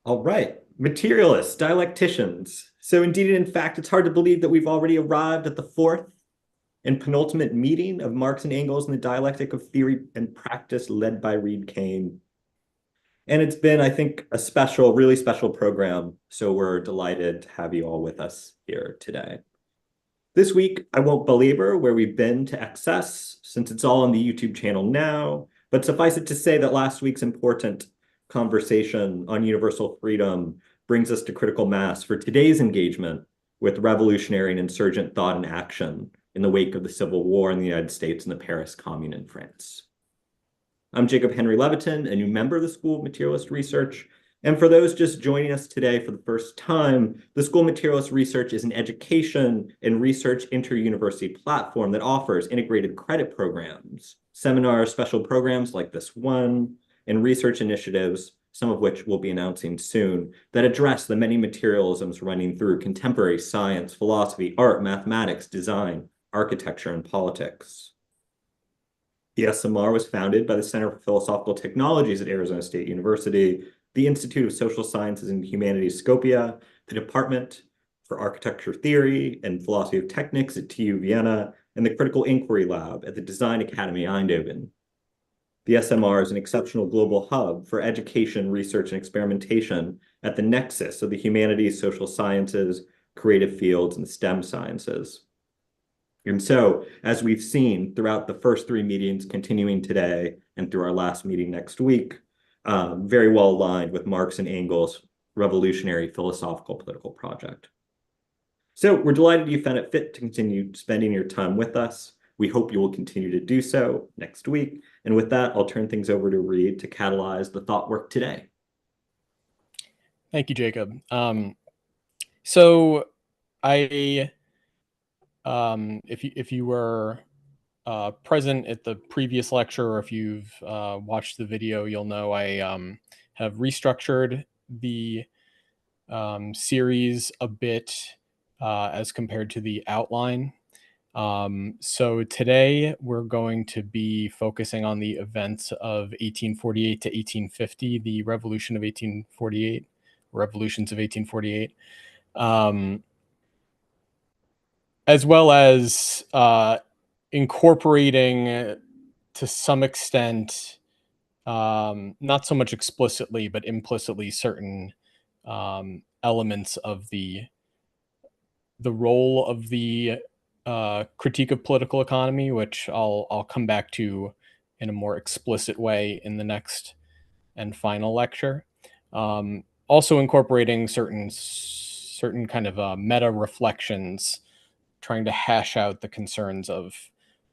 All right, materialists, dialecticians. So indeed, in fact, it's hard to believe that we've already arrived at the fourth and penultimate meeting of Marx and Engels in the dialectic of theory and practice led by Reid, Kane. And it's been, I think, a special, really special program. So we're delighted to have you all with us here today. This week, I won't belabor where we've been to excess, since it's all on the YouTube channel now, but suffice it to say that last week's important conversation on universal freedom brings us to critical mass for today's engagement with revolutionary and insurgent thought and action in the wake of the Civil War in the United States and the Paris Commune in France. I'm Jacob Henry Leviton, a new member of the School of Materialist Research. And for those just joining us today for the first time, the School of Materialist Research is an education and research inter-university platform that offers integrated credit programs, seminars, special programs like this one, and research initiatives, some of which we'll be announcing soon, that address the many materialisms running through contemporary science, philosophy, art, mathematics, design, architecture, and politics. The SMR was founded by the Center for Philosophical Technologies at Arizona State University, the Institute of Social Sciences and Humanities Skopje, the Department for Architecture Theory and Philosophy of Technics at TU Vienna, and the Critical Inquiry Lab at the Design Academy Eindhoven. The SMR is an exceptional global hub for education, research, and experimentation at the nexus of the humanities, social sciences, creative fields, and STEM sciences. And so, as we've seen throughout the first three meetings continuing today and through our last meeting next week, very well aligned with Marx and Engels' revolutionary philosophical political project. So we're delighted you found it fit to continue spending your time with us. We hope you will continue to do so next week. And with that, I'll turn things over to Reid to catalyze the thought work today. Thank you, Jacob. So I if you were present at the previous lecture, or if you've watched the video, you'll know I have restructured the series a bit as compared to the outline. So today we're going to be focusing on the events of 1848 to 1850, the revolutions of 1848. As well as incorporating to some extent, not so much explicitly, but implicitly, certain elements of the role of the critique of political economy, which I'll come back to in a more explicit way in the next and final lecture. Also incorporating certain kind of meta reflections, trying to hash out the concerns of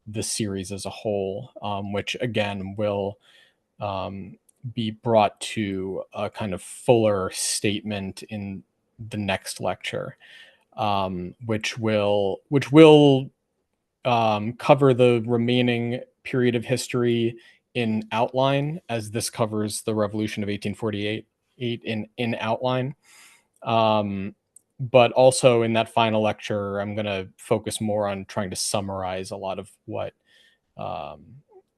the series as a whole, which again will be brought to a kind of fuller statement in the next lecture, which will cover the remaining period of history in outline, as this covers the revolution of 1848 in outline. But also in that final lecture, I'm going to focus more on trying to summarize a lot of what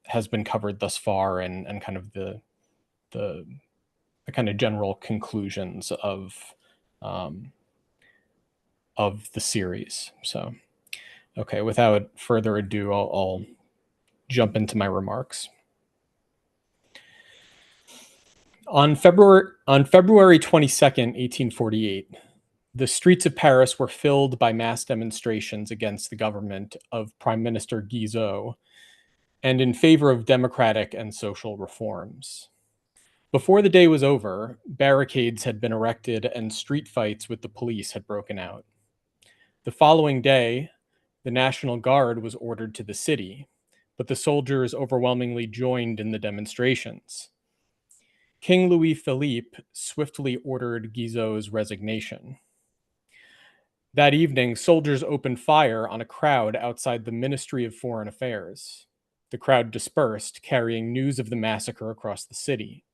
has been covered thus far, and kind of the kind of general conclusions of the series. So, okay, without further ado, I'll jump into my remarks. On February 22nd, 1848, the streets of Paris were filled by mass demonstrations against the government of Prime Minister Guizot and in favor of democratic and social reforms. Before the day was over, barricades had been erected and street fights with the police had broken out. The following day, the National Guard was ordered to the city, but the soldiers overwhelmingly joined in the demonstrations. King Louis Philippe swiftly ordered Guizot's resignation. That evening, soldiers opened fire on a crowd outside the Ministry of Foreign Affairs. The crowd dispersed, carrying news of the massacre across the city.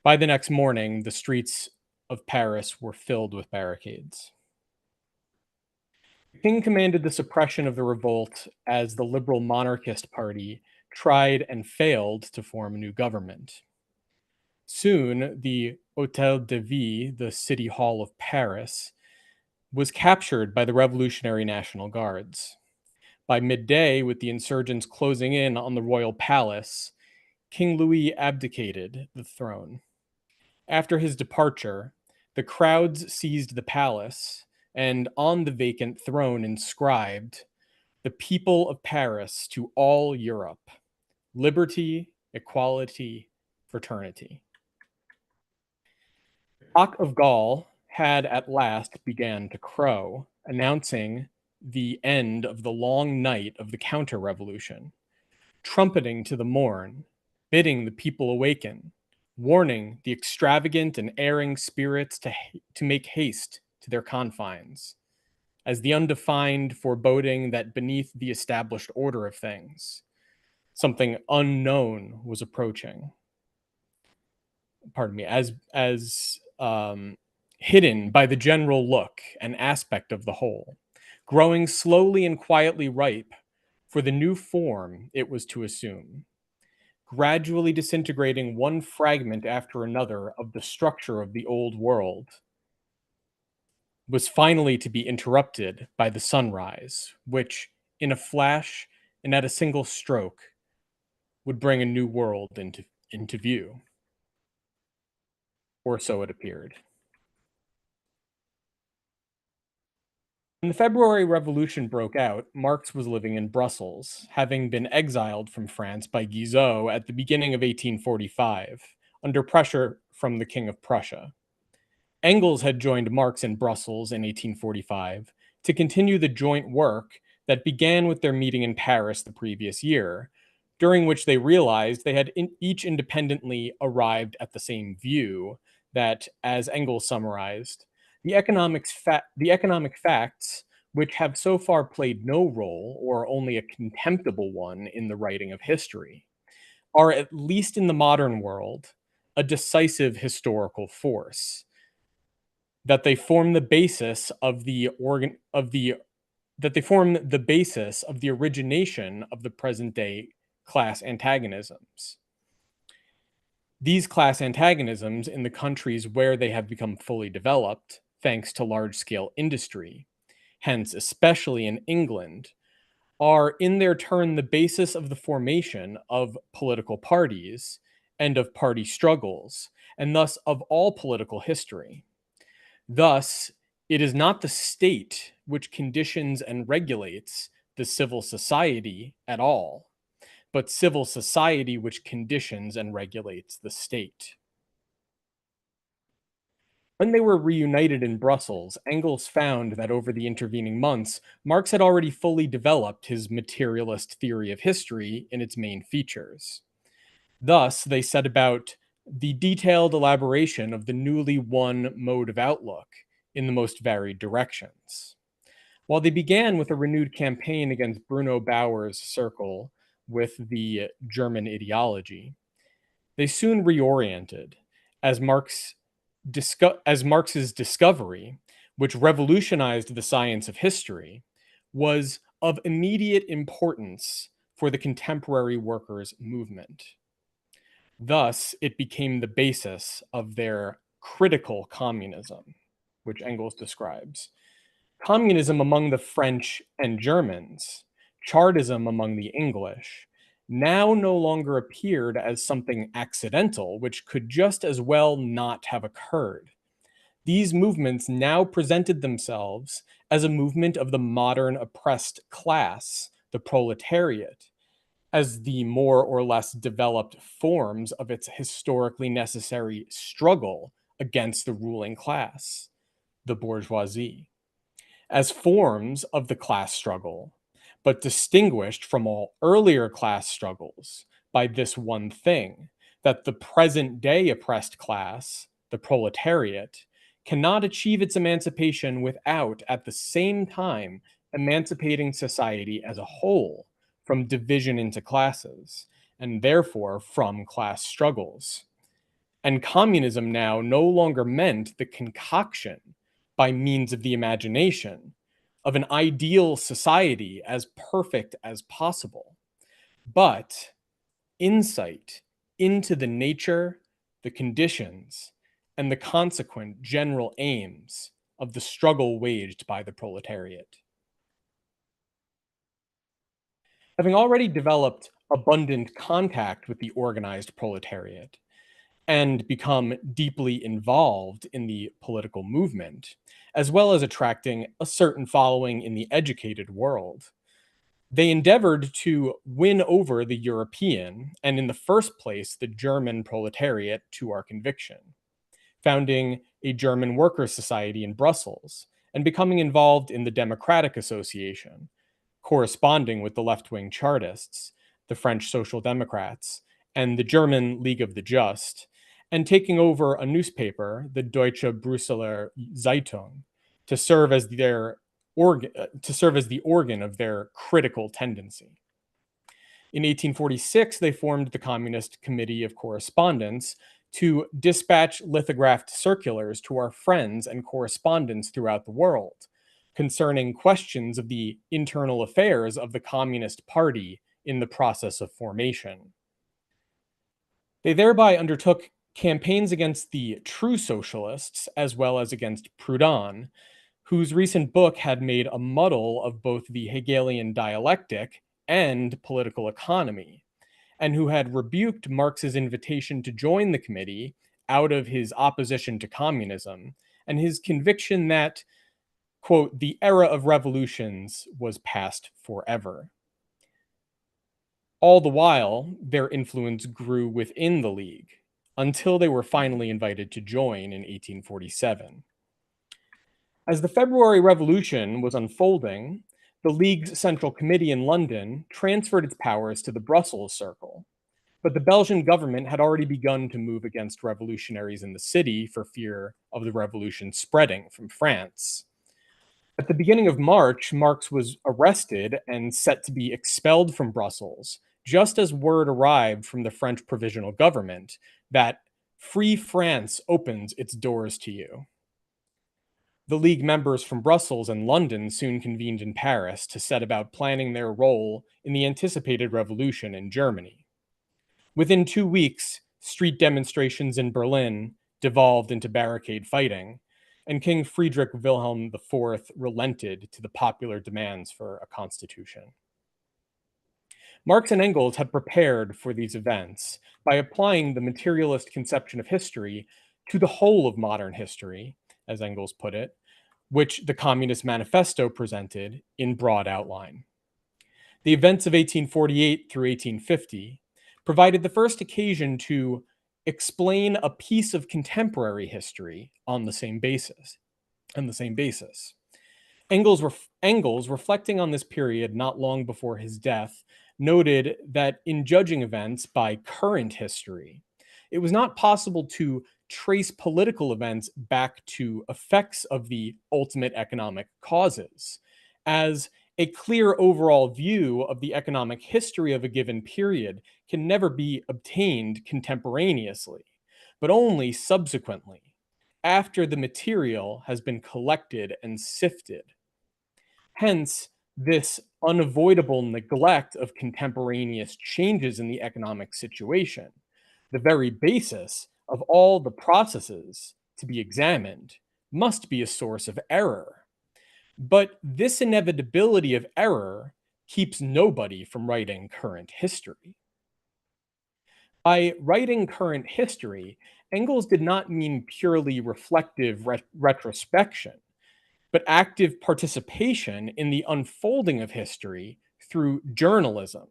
By the next morning, the streets of Paris were filled with barricades. The king commanded the suppression of the revolt as the liberal monarchist party tried and failed to form a new government. Soon, the Hôtel de Ville, the City Hall of Paris, was captured by the Revolutionary National Guards. By midday, with the insurgents closing in on the royal palace, King Louis abdicated the throne. After his departure, the crowds seized the palace, and on the vacant throne inscribed, "The people of Paris to all Europe, liberty, equality, fraternity." Cock of Gaul had at last began to crow, announcing the end of the long night of the counter-revolution, trumpeting to the morn, bidding the people awaken, warning the extravagant and erring spirits to make haste to their confines, as the undefined foreboding that beneath the established order of things, something unknown was approaching. Pardon me, hidden by the general look and aspect of the whole, growing slowly and quietly ripe for the new form it was to assume, gradually disintegrating one fragment after another of the structure of the old world, was finally to be interrupted by the sunrise, which, in a flash and at a single stroke, would bring a new world into view. Or so it appeared. When the February Revolution broke out, Marx was living in Brussels, having been exiled from France by Guizot at the beginning of 1845, under pressure from the King of Prussia. Engels had joined Marx in Brussels in 1845 to continue the joint work that began with their meeting in Paris the previous year, during which they realized they had each independently arrived at the same view that, as Engels summarized, the economic facts, which have so far played no role or only a contemptible one in the writing of history, are, at least in the modern world, a decisive historical force, that they form the basis of the origination of the present day class antagonisms. These class antagonisms in the countries where they have become fully developed, thanks to large-scale industry, hence especially in England, are in their turn the basis of the formation of political parties and of party struggles, and thus of all political history. Thus, it is not the state which conditions and regulates the civil society at all, but civil society which conditions and regulates the state. When they were reunited in Brussels, Engels found that over the intervening months, Marx had already fully developed his materialist theory of history in its main features. Thus, they set about the detailed elaboration of the newly won mode of outlook in the most varied directions. While they began with a renewed campaign against Bruno Bauer's circle with the German ideology, they soon reoriented as Marx's discovery, which revolutionized the science of history, was of immediate importance for the contemporary workers' movement. Thus, it became the basis of their critical communism, which Engels describes. Communism among the French and Germans, Chartism among the English, now no longer appeared as something accidental, which could just as well not have occurred. These movements now presented themselves as a movement of the modern oppressed class, the proletariat, as the more or less developed forms of its historically necessary struggle against the ruling class, the bourgeoisie, as forms of the class struggle, but distinguished from all earlier class struggles by this one thing, that the present day oppressed class, the proletariat, cannot achieve its emancipation without, at the same time, emancipating society as a whole from division into classes, and therefore from class struggles. And communism now no longer meant the concoction, by means of the imagination, of an ideal society as perfect as possible, but insight into the nature, the conditions, and the consequent general aims of the struggle waged by the proletariat. Having already developed abundant contact with the organized proletariat and become deeply involved in the political movement, as well as attracting a certain following in the educated world, they endeavored to win over the European, and in the first place, the German proletariat to our conviction, founding a German workers' society in Brussels and becoming involved in the Democratic Association, corresponding with the left-wing Chartists, the French Social Democrats, and the German League of the Just, and taking over a newspaper, the Deutsche Brüsseler Zeitung, to serve as the organ of their critical tendency. In 1846, they formed the Communist Committee of Correspondence to dispatch lithographed circulars to our friends and correspondents throughout the world concerning questions of the internal affairs of the Communist Party in the process of formation. They thereby undertook campaigns against the true socialists as well as against Proudhon, whose recent book had made a muddle of both the Hegelian dialectic and political economy, and who had rebuked Marx's invitation to join the committee out of his opposition to communism and his conviction that, quote, the era of revolutions was past forever. All the while, their influence grew within the League until they were finally invited to join in 1847. As the February Revolution was unfolding, the League's Central Committee in London transferred its powers to the Brussels Circle, but the Belgian government had already begun to move against revolutionaries in the city for fear of the revolution spreading from France. At the beginning of March, Marx was arrested and set to be expelled from Brussels, just as word arrived from the French provisional government that Free France opens its doors to you. The League members from Brussels and London soon convened in Paris to set about planning their role in the anticipated revolution in Germany. Within 2 weeks, street demonstrations in Berlin devolved into barricade fighting, and King Friedrich Wilhelm IV relented to the popular demands for a constitution. Marx and Engels had prepared for these events by applying the materialist conception of history to the whole of modern history, as Engels put it, which the Communist Manifesto presented in broad outline. The events of 1848 through 1850 provided the first occasion to explain a piece of contemporary history on the same basis. Engels, reflecting on this period not long before his death, noted that in judging events by current history, it was not possible to trace political events back to effects of the ultimate economic causes, as a clear overall view of the economic history of a given period can never be obtained contemporaneously, but only subsequently, after the material has been collected and sifted. Hence, this unavoidable neglect of contemporaneous changes in the economic situation, the very basis of all the processes to be examined, must be a source of error. But this inevitability of error keeps nobody from writing current history. By writing current history, Engels did not mean purely reflective retrospection, but active participation in the unfolding of history through journalism,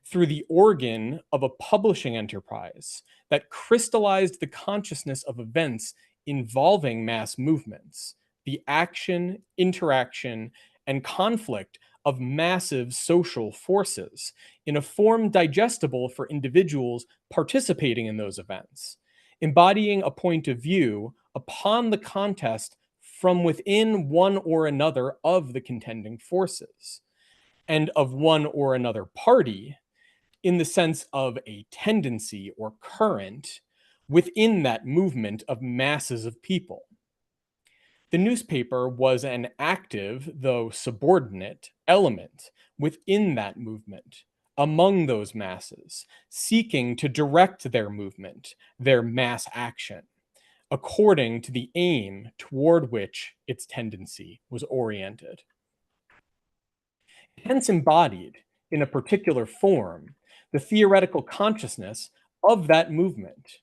through the organ of a publishing enterprise that crystallized the consciousness of events involving mass movements, the action, interaction, and conflict of massive social forces in a form digestible for individuals participating in those events, embodying a point of view upon the contest from within one or another of the contending forces, and of one or another party in the sense of a tendency or current within that movement of masses of people. The newspaper was an active, though subordinate, element within that movement, among those masses, seeking to direct their movement, their mass action, according to the aim toward which its tendency was oriented. Hence embodied, in a particular form, the theoretical consciousness of that movement,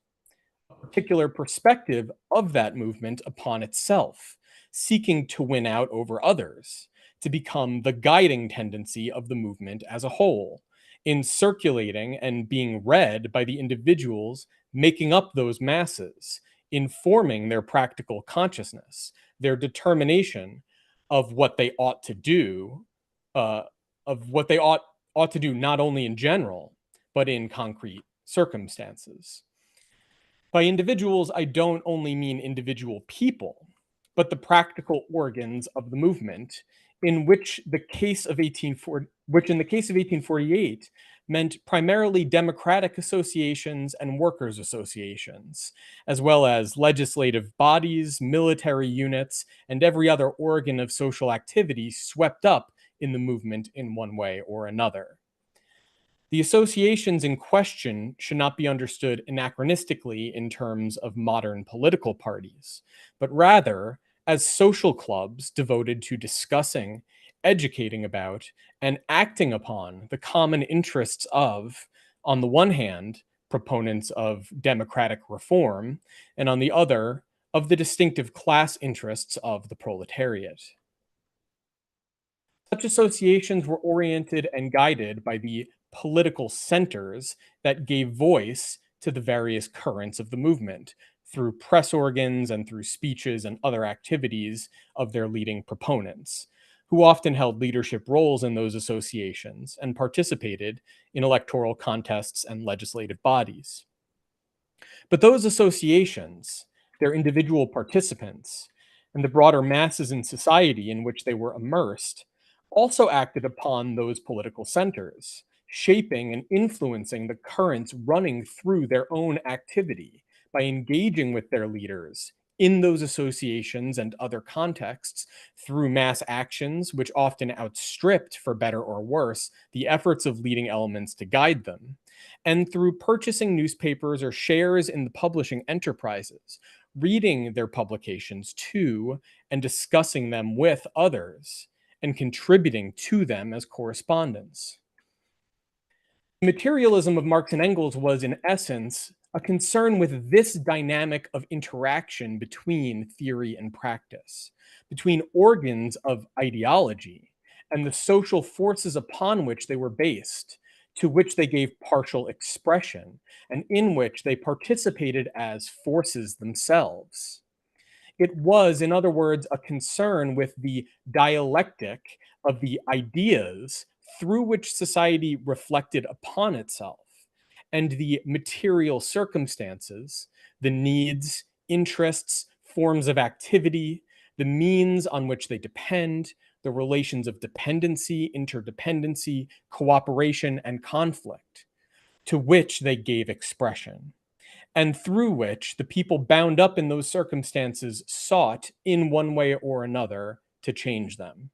a particular perspective of that movement upon itself, seeking to win out over others, to become the guiding tendency of the movement as a whole, in circulating and being read by the individuals making up those masses, informing their practical consciousness, their determination of what they ought to do, uh, ought to do not only in general, but in concrete circumstances. By individuals, I don't only mean individual people, but the practical organs of the movement, in which the case of 1840, which in the case of 1848 meant primarily democratic associations and workers' associations, as well as legislative bodies, military units, and every other organ of social activity swept up in the movement in one way or another. The associations in question should not be understood anachronistically in terms of modern political parties, but rather as social clubs devoted to discussing, educating about, and acting upon the common interests of, on the one hand, proponents of democratic reform, and on the other, of the distinctive class interests of the proletariat. Such associations were oriented and guided by the political centers that gave voice to the various currents of the movement through press organs and through speeches and other activities of their leading proponents, who often held leadership roles in those associations and participated in electoral contests and legislative bodies. But those associations, their individual participants, and the broader masses in society in which they were immersed also acted upon those political centers, shaping and influencing the currents running through their own activity by engaging with their leaders in those associations and other contexts through mass actions, which often outstripped, for better or worse, the efforts of leading elements to guide them, and through purchasing newspapers or shares in the publishing enterprises, reading their publications to and discussing them with others, and contributing to them as correspondents. The materialism of Marx and Engels was, in essence, a concern with this dynamic of interaction between theory and practice, between organs of ideology and the social forces upon which they were based, to which they gave partial expression, and in which they participated as forces themselves. It was, in other words, a concern with the dialectic of the ideas through which society reflected upon itself, and the material circumstances, the needs, interests, forms of activity, the means on which they depend, the relations of dependency, interdependency, cooperation, and conflict, to which they gave expression, and through which the people bound up in those circumstances sought, in one way or another, to change them.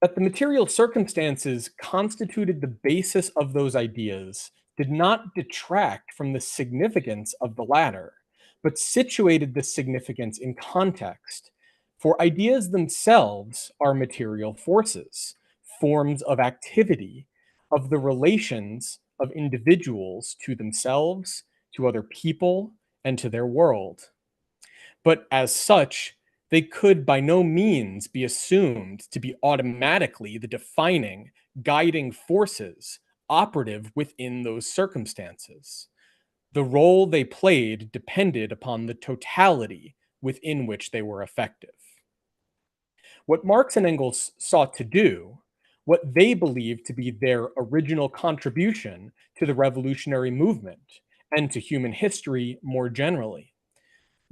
That the material circumstances constituted the basis of those ideas did not detract from the significance of the latter, but situated the significance in context. For ideas themselves are material forces, forms of activity, of the relations of individuals to themselves, to other people, and to their world. But as such, they could by no means be assumed to be automatically the defining, guiding forces operative within those circumstances. The role they played depended upon the totality within which they were effective. What Marx and Engels sought to do, what they believed to be their original contribution to the revolutionary movement and to human history more generally,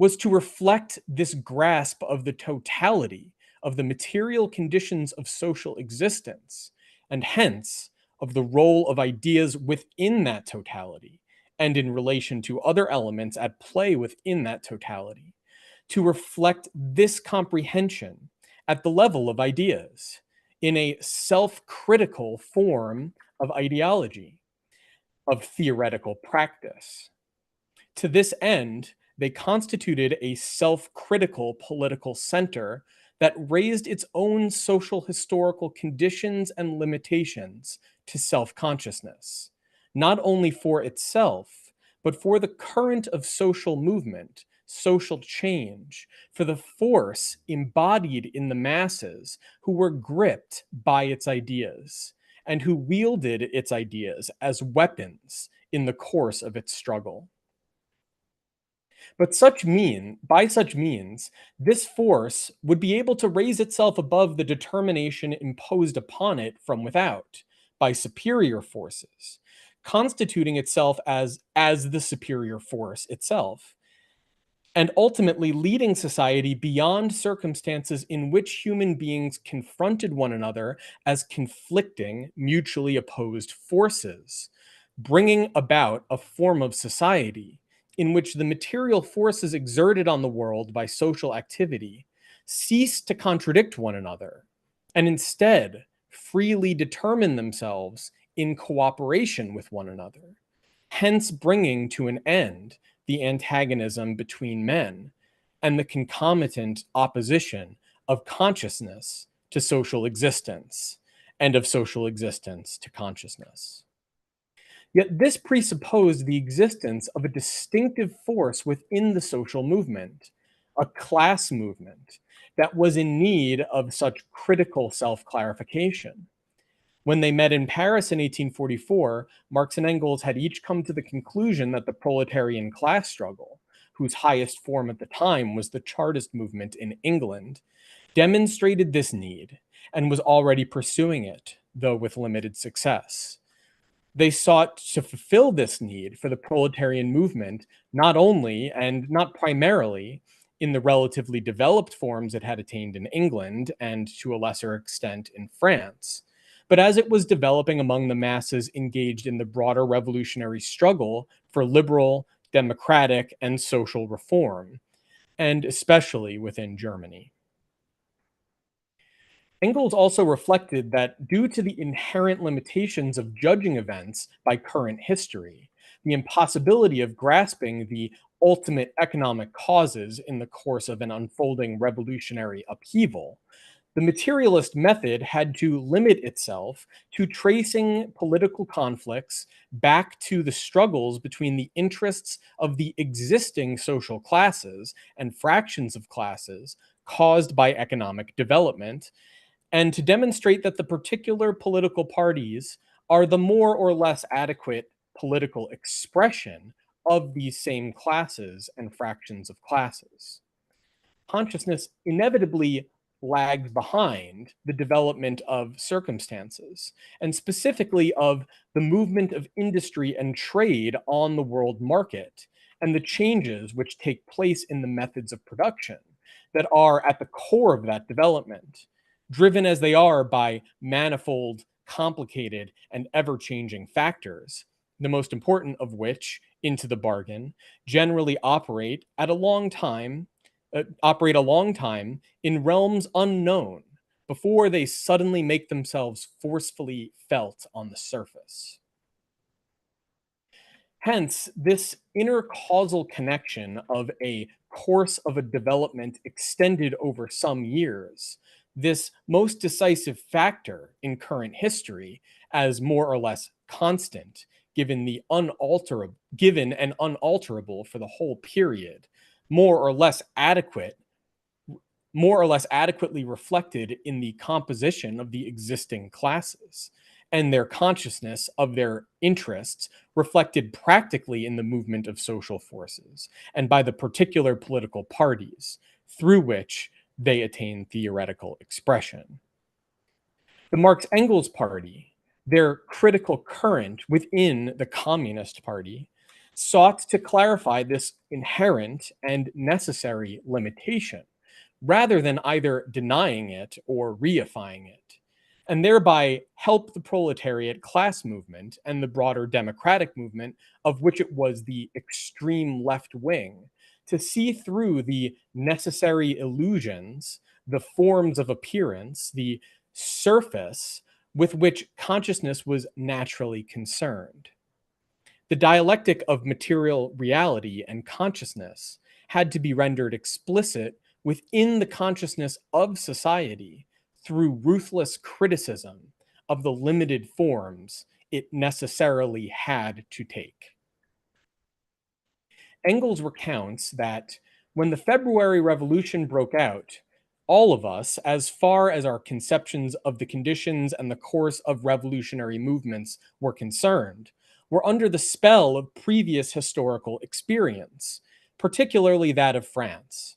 was to reflect this grasp of the totality of the material conditions of social existence, and hence of the role of ideas within that totality and in relation to other elements at play within that totality, to reflect this comprehension at the level of ideas, in a self-critical form of ideology, of theoretical practice. To this end, they constituted a self-critical political center that raised its own social historical conditions and limitations to self-consciousness, not only for itself, but for the current of social movement, social change, for the force embodied in the masses who were gripped by its ideas and who wielded its ideas as weapons in the course of its struggle. But by such means, this force would be able to raise itself above the determination imposed upon it from without by superior forces, constituting itself as the superior force itself, and ultimately leading society beyond circumstances in which human beings confronted one another as conflicting, mutually opposed forces, bringing about a form of society in which the material forces exerted on the world by social activity cease to contradict one another and instead freely determine themselves in cooperation with one another, hence bringing to an end the antagonism between men and the concomitant opposition of consciousness to social existence and of social existence to consciousness. Yet this presupposed the existence of a distinctive force within the social movement, a class movement that was in need of such critical self-clarification. When they met in Paris in 1844, Marx and Engels had each come to the conclusion that the proletarian class struggle, whose highest form at the time was the Chartist movement in England, demonstrated this need and was already pursuing it, though with limited success. They sought to fulfill this need for the proletarian movement not only and not primarily in the relatively developed forms it had attained in England and to a lesser extent in France, but as it was developing among the masses engaged in the broader revolutionary struggle for liberal, democratic, and social reform, and especially within Germany. Engels also reflected that due to the inherent limitations of judging events by current history, the impossibility of grasping the ultimate economic causes in the course of an unfolding revolutionary upheaval, the materialist method had to limit itself to tracing political conflicts back to the struggles between the interests of the existing social classes and fractions of classes caused by economic development, and to demonstrate that the particular political parties are the more or less adequate political expression of these same classes and fractions of classes. Consciousness inevitably lagged behind the development of circumstances, and specifically of the movement of industry and trade on the world market, and the changes which take place in the methods of production that are at the core of that development, driven as they are by manifold, complicated, and ever-changing factors, the most important of which, into the bargain, generally operate a long time in realms unknown before they suddenly make themselves forcefully felt on the surface. Hence, this intercausal connection of a course of a development extended over some years, this most decisive factor in current history as more or less constant, given and unalterable for the whole period, more or less adequately reflected in the composition of the existing classes, and their consciousness of their interests reflected practically in the movement of social forces, and by the particular political parties through which they attain theoretical expression. The Marx-Engels Party, their critical current within the Communist Party, sought to clarify this inherent and necessary limitation, rather than either denying it or reifying it, and thereby help the proletariat class movement and the broader democratic movement, of which it was the extreme left wing, to see through the necessary illusions, the forms of appearance, the surface with which consciousness was naturally concerned. The dialectic of material reality and consciousness had to be rendered explicit within the consciousness of society through ruthless criticism of the limited forms it necessarily had to take. Engels recounts that when the February Revolution broke out, all of us, as far as our conceptions of the conditions and the course of revolutionary movements were concerned, were under the spell of previous historical experience, particularly that of France.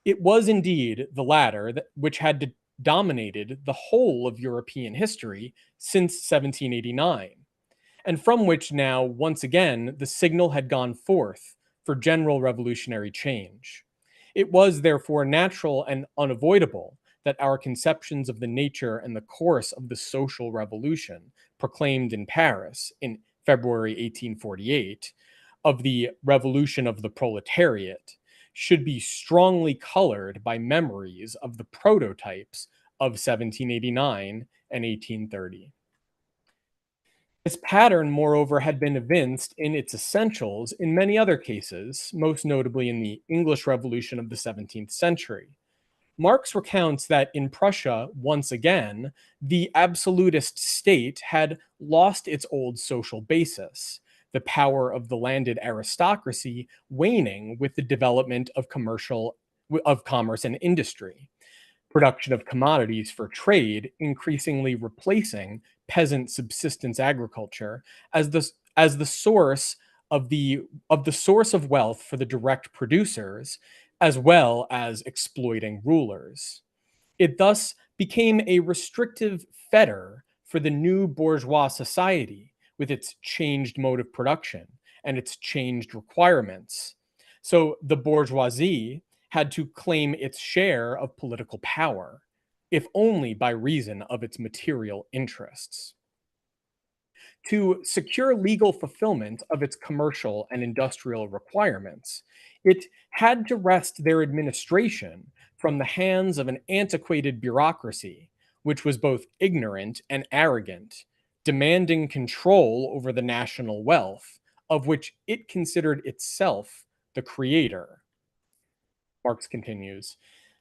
It was indeed the latter which had dominated the whole of European history since 1789, and from which now, once again, the signal had gone forth for general revolutionary change. It was therefore natural and unavoidable that our conceptions of the nature and the course of the social revolution proclaimed in Paris in February 1848, of the revolution of the proletariat, should be strongly colored by memories of the prototypes of 1789 and 1830. This pattern, moreover, had been evinced in its essentials in many other cases, most notably in the English Revolution of the 17th century. Marx recounts that in Prussia, once again, the absolutist state had lost its old social basis, the power of the landed aristocracy waning with the development of commerce and industry, production of commodities for trade increasingly replacing peasant subsistence agriculture as the source of wealth for the direct producers, as well as exploiting rulers. It thus became a restrictive fetter for the new bourgeois society with its changed mode of production and its changed requirements. So the bourgeoisie had to claim its share of political power, if only by reason of its material interests. To secure legal fulfillment of its commercial and industrial requirements, it had to wrest their administration from the hands of an antiquated bureaucracy, which was both ignorant and arrogant, demanding control over the national wealth, of which it considered itself the creator. Marx continues,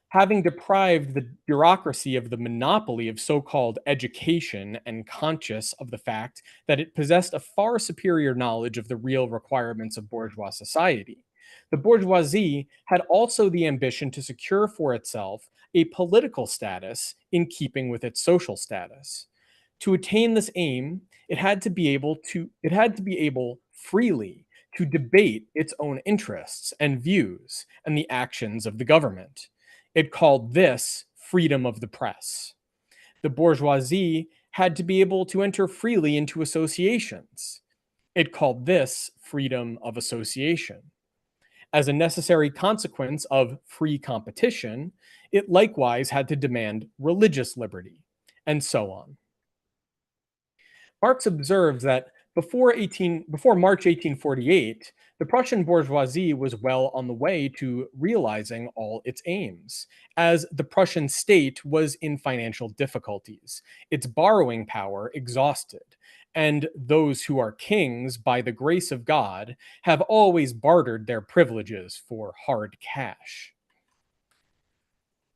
having deprived the bureaucracy of the monopoly of so-called education and conscious of the fact that it possessed a far superior knowledge of the real requirements of bourgeois society, the bourgeoisie had also the ambition to secure for itself a political status in keeping with its social status. To attain this aim, it had to be able freely to debate its own interests and views and the actions of the government. It called this freedom of the press. The bourgeoisie had to be able to enter freely into associations. It called this freedom of association. As a necessary consequence of free competition, it likewise had to demand religious liberty, and so on. Marx observes that before March 1848, the Prussian bourgeoisie was well on the way to realizing all its aims, as the Prussian state was in financial difficulties, its borrowing power exhausted, and those who are kings by the grace of God have always bartered their privileges for hard cash.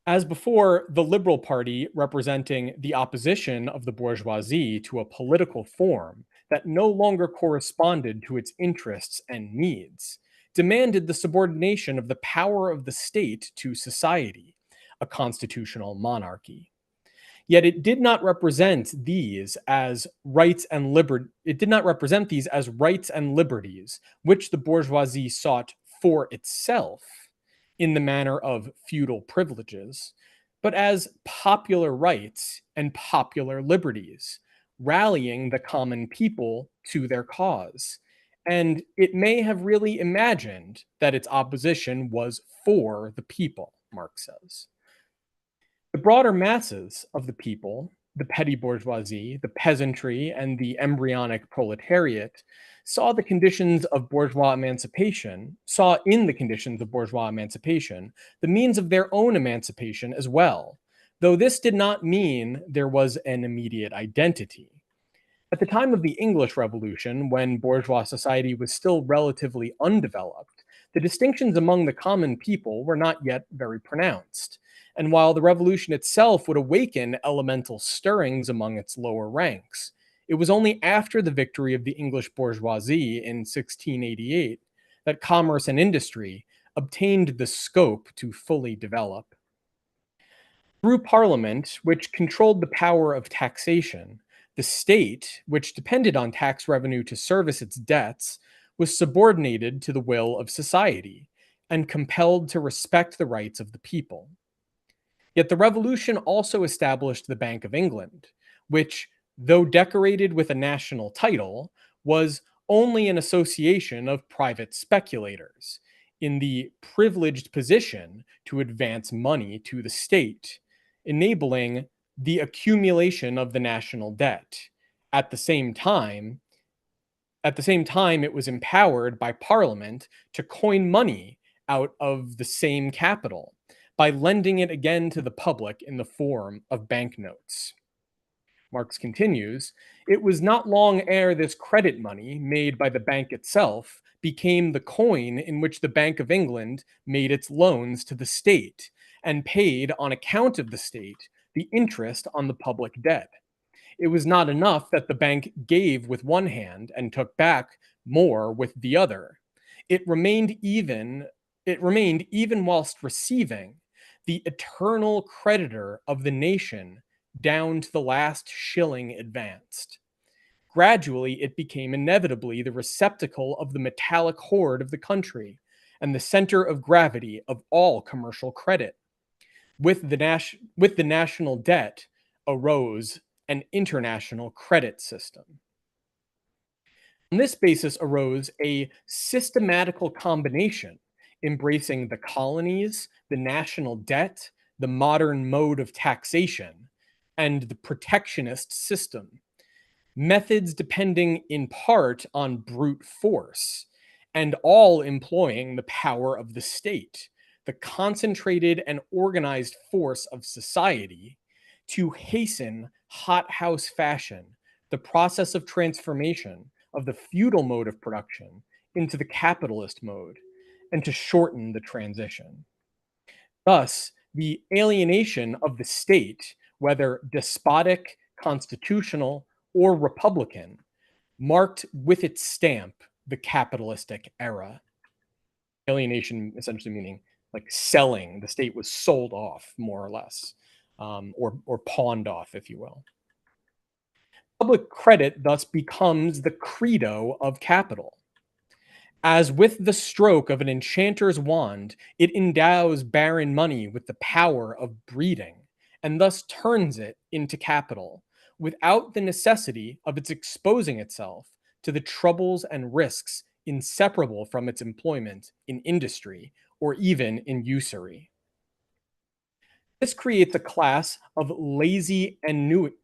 As before, the Liberal Party, representing the opposition of the bourgeoisie to a political form that no longer corresponded to its interests and needs, demanded the subordination of the power of the state to society, a constitutional monarchy. Yet it did not represent these as rights and liberties which the bourgeoisie sought for itself in the manner of feudal privileges, but as popular rights and popular liberties, rallying the common people to their cause. And it may have really imagined that its opposition was for the people, Marx says. The broader masses of the people, the petty bourgeoisie, the peasantry, and the embryonic proletariat, saw in the conditions of bourgeois emancipation the means of their own emancipation as well, though this did not mean there was an immediate identity. At the time of the English Revolution, when bourgeois society was still relatively undeveloped, the distinctions among the common people were not yet very pronounced. And while the revolution itself would awaken elemental stirrings among its lower ranks, it was only after the victory of the English bourgeoisie in 1688 that commerce and industry obtained the scope to fully develop. Through Parliament, which controlled the power of taxation, the state, which depended on tax revenue to service its debts, was subordinated to the will of society and compelled to respect the rights of the people. Yet the revolution also established the Bank of England, which, though decorated with a national title, was only an association of private speculators in the privileged position to advance money to the state, enabling the accumulation of the national debt. At the same time, it was empowered by Parliament to coin money out of the same capital by lending it again to the public in the form of banknotes. Marx continues, it was not long ere this credit money made by the bank itself became the coin in which the Bank of England made its loans to the state and paid on account of the state the interest on the public debt. It was not enough that the bank gave with one hand and took back more with the other. It remained even whilst receiving, the eternal creditor of the nation down to the last shilling advanced. Gradually, it became inevitably the receptacle of the metallic hoard of the country and the center of gravity of all commercial credit. With the national debt arose an international credit system. On this basis arose a systematical combination embracing the colonies, the national debt, the modern mode of taxation, and the protectionist system. Methods depending in part on brute force, and all employing the power of the state, the concentrated and organized force of society, to hasten hothouse fashion the process of transformation of the feudal mode of production into the capitalist mode, and to shorten the transition. Thus, the alienation of the state, whether despotic, constitutional, or republican, marked with its stamp the capitalistic era. Alienation essentially meaning like selling, the state was sold off, more or less, or pawned off, if you will. Public credit thus becomes the credo of capital. As with the stroke of an enchanter's wand, it endows barren money with the power of breeding, and thus turns it into capital, without the necessity of its exposing itself to the troubles and risks inseparable from its employment in industry or even in usury. This creates a class of lazy annuitants,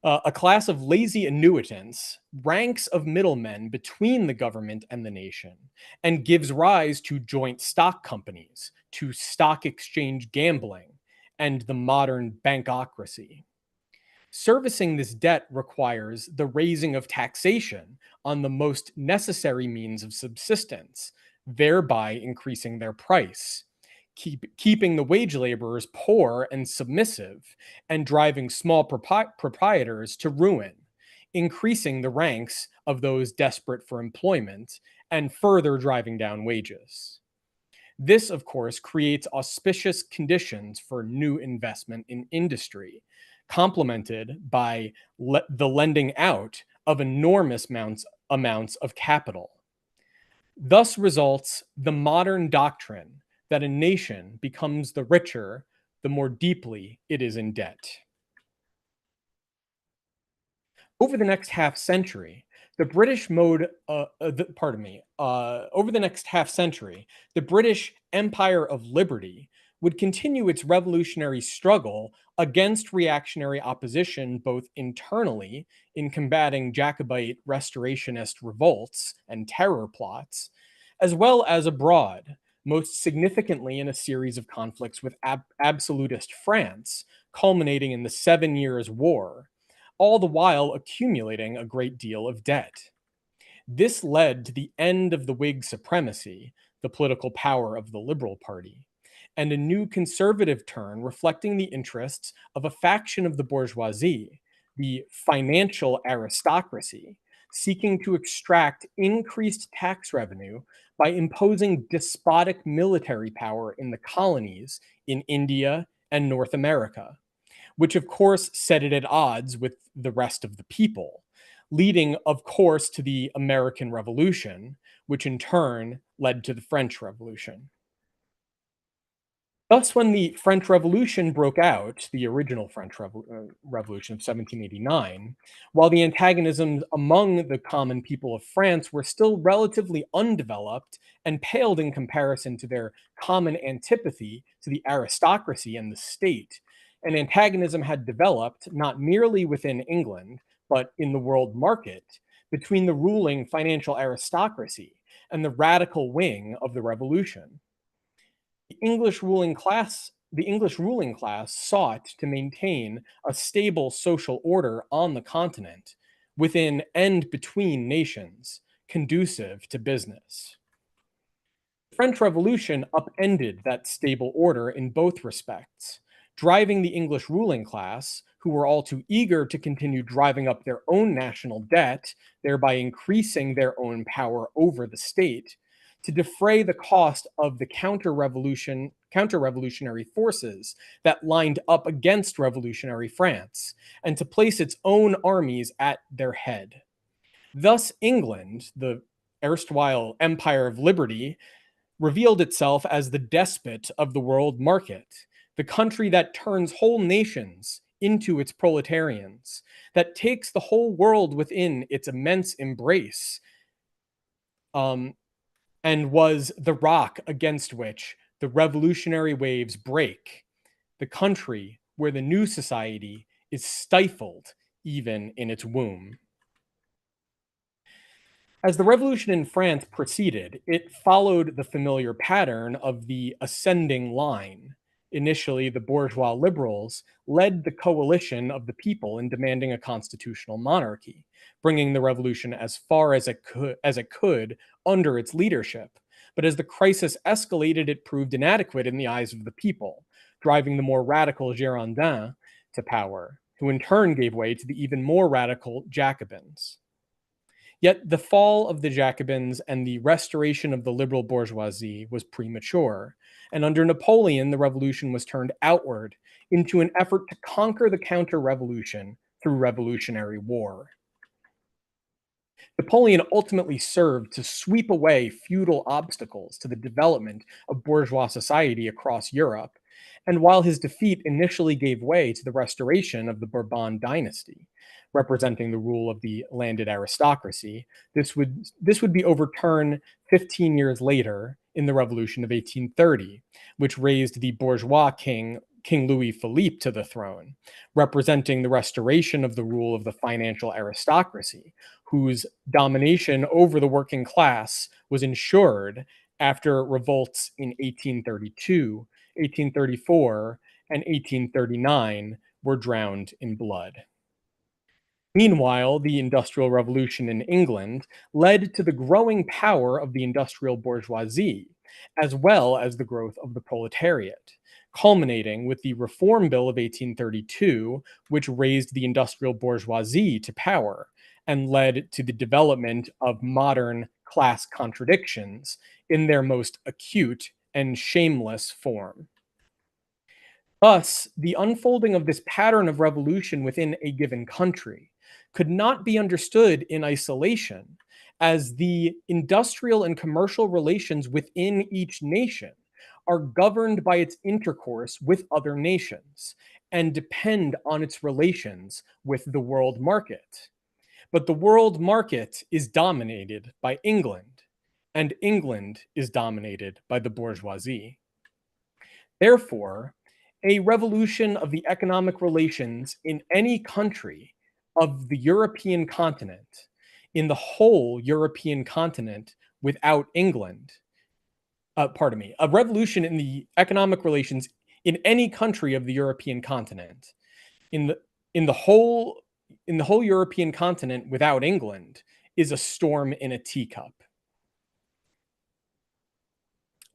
a class of lazy annuitants, ranks of middlemen between the government and the nation, and gives rise to joint stock companies, to stock exchange gambling, and the modern bankocracy. Servicing this debt requires the raising of taxation on the most necessary means of subsistence, thereby increasing their price, keeping the wage laborers poor and submissive, and driving small proprietors to ruin, increasing the ranks of those desperate for employment, and further driving down wages. This, of course, creates auspicious conditions for new investment in industry, complemented by the lending out of enormous amounts of capital. Thus results the modern doctrine that a nation becomes the richer the more deeply it is in debt. Over the next half century, the British Empire of Liberty would continue its revolutionary struggle against reactionary opposition, both internally in combating Jacobite restorationist revolts and terror plots, as well as abroad, most significantly in a series of conflicts with absolutist France, culminating in the 7 Years' War, all the while accumulating a great deal of debt. This led to the end of the Whig supremacy, the political power of the Liberal Party, and a new conservative turn reflecting the interests of a faction of the bourgeoisie, the financial aristocracy, seeking to extract increased tax revenue by imposing despotic military power in the colonies in India and North America, which of course set it at odds with the rest of the people, leading, of course, to the American Revolution, which in turn led to the French Revolution. Thus, when the French Revolution broke out, the original Revolution of 1789, while the antagonisms among the common people of France were still relatively undeveloped and paled in comparison to their common antipathy to the aristocracy and the state, an antagonism had developed not merely within England, but in the world market between the ruling financial aristocracy and the radical wing of the revolution. The English ruling class sought to maintain a stable social order on the continent, within and between nations, conducive to business. The French Revolution upended that stable order in both respects, driving the English ruling class, who were all too eager to continue driving up their own national debt, thereby increasing their own power over the state, to defray the cost of the counter-revolutionary forces that lined up against revolutionary France, and to place its own armies at their head. Thus, England, the erstwhile Empire of Liberty, revealed itself as the despot of the world market, the country that turns whole nations into its proletarians, that takes the whole world within its immense embrace, and was the rock against which the revolutionary waves break, the country where the new society is stifled even in its womb. As the revolution in France proceeded, it followed the familiar pattern of the ascending line. Initially, the bourgeois liberals led the coalition of the people in demanding a constitutional monarchy, bringing the revolution as far as it could under its leadership. But as the crisis escalated, it proved inadequate in the eyes of the people, driving the more radical Girondins to power, who in turn gave way to the even more radical Jacobins. Yet the fall of the Jacobins and the restoration of the liberal bourgeoisie was premature, and under Napoleon, the revolution was turned outward into an effort to conquer the counter-revolution through revolutionary war. Napoleon ultimately served to sweep away feudal obstacles to the development of bourgeois society across Europe, and while his defeat initially gave way to the restoration of the Bourbon dynasty, representing the rule of the landed aristocracy, this would be overturned 15 years later in the Revolution of 1830, which raised the bourgeois King Louis Philippe to the throne, representing the restoration of the rule of the financial aristocracy, whose domination over the working class was ensured after revolts in 1832, 1834, and 1839 were drowned in blood. Meanwhile, the Industrial Revolution in England led to the growing power of the industrial bourgeoisie, as well as the growth of the proletariat, culminating with the Reform Bill of 1832, which raised the industrial bourgeoisie to power and led to the development of modern class contradictions in their most acute and shameless form. Thus, the unfolding of this pattern of revolution within a given country could not be understood in isolation, as the industrial and commercial relations within each nation are governed by its intercourse with other nations and depend on its relations with the world market. But the world market is dominated by England, and England is dominated by the bourgeoisie. Therefore, a revolution of the economic relations in any country of the European continent, in the whole European continent without England, a revolution in the economic relations in any country of the European continent, in the in the whole European continent without England, is a storm in a teacup.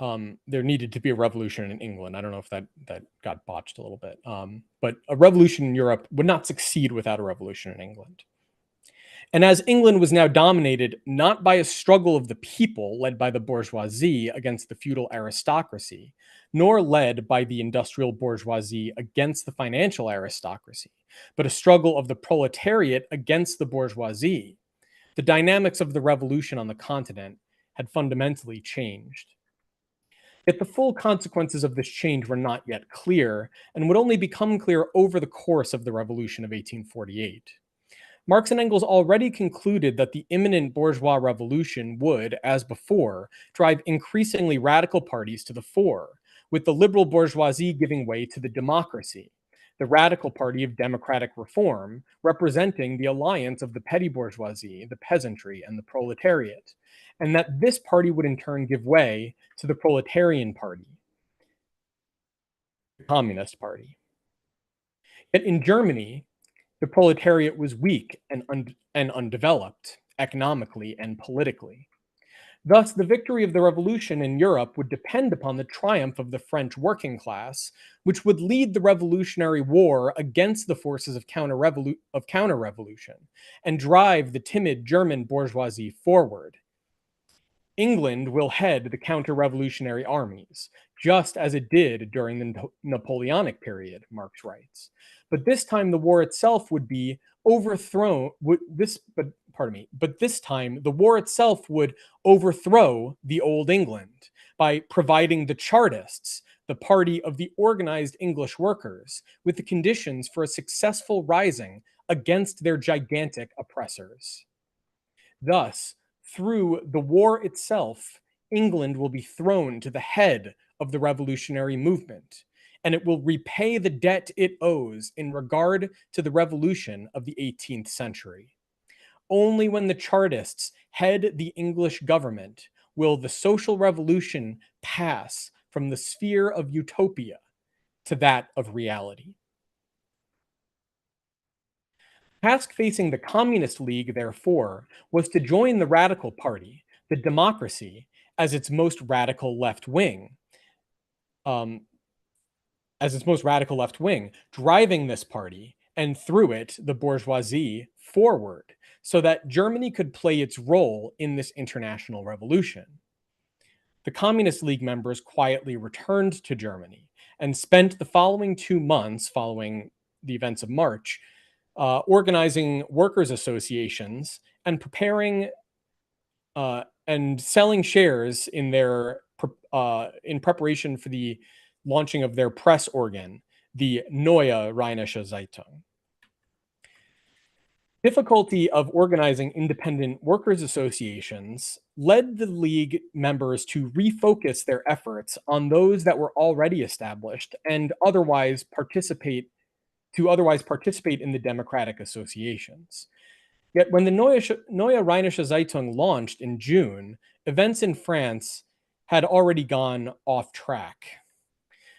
There needed to be a revolution in England. I don't know if that got botched a little bit, but a revolution in Europe would not succeed without a revolution in England. And as England was now dominated not by a struggle of the people led by the bourgeoisie against the feudal aristocracy, nor led by the industrial bourgeoisie against the financial aristocracy, but a struggle of the proletariat against the bourgeoisie, the dynamics of the revolution on the continent had fundamentally changed. Yet the full consequences of this change were not yet clear, and would only become clear over the course of the Revolution of 1848. Marx and Engels already concluded that the imminent bourgeois revolution would, as before, drive increasingly radical parties to the fore, with the liberal bourgeoisie giving way to the democracy, the radical party of democratic reform, representing the alliance of the petty bourgeoisie, the peasantry, and the proletariat, and that this party would in turn give way to the proletarian party, the Communist Party. Yet in Germany, the proletariat was weak and undeveloped economically and politically. Thus, the victory of the revolution in Europe would depend upon the triumph of the French working class, which would lead the revolutionary war against the forces of counter-revolution and drive the timid German bourgeoisie forward. England will head the counter-revolutionary armies, just as it did during the Napoleonic period, Marx writes. But this time the war itself would be overthrown. But this time the war itself would overthrow the old England by providing the Chartists, the party of the organized English workers, with the conditions for a successful rising against their gigantic oppressors. Thus, through the war itself, England will be thrown to the head of the revolutionary movement, and it will repay the debt it owes in regard to the revolution of the 18th century. Only when the Chartists head the English government will the social revolution pass from the sphere of utopia to that of reality. The task facing the Communist League, therefore, was to join the Radical Party, the democracy, as its most radical left wing, driving this party, and through it, the bourgeoisie, forward, so that Germany could play its role in this international revolution. The Communist League members quietly returned to Germany and spent the following 2 months following the events of March organizing workers' associations and preparing and selling shares in preparation for the launching of their press organ, the Neue Rheinische Zeitung. Difficulty of organizing independent workers' associations led the League members to refocus their efforts on those that were already established and otherwise participate in the democratic associations. Yet when the Neue Rheinische Zeitung launched in June, events in France had already gone off track.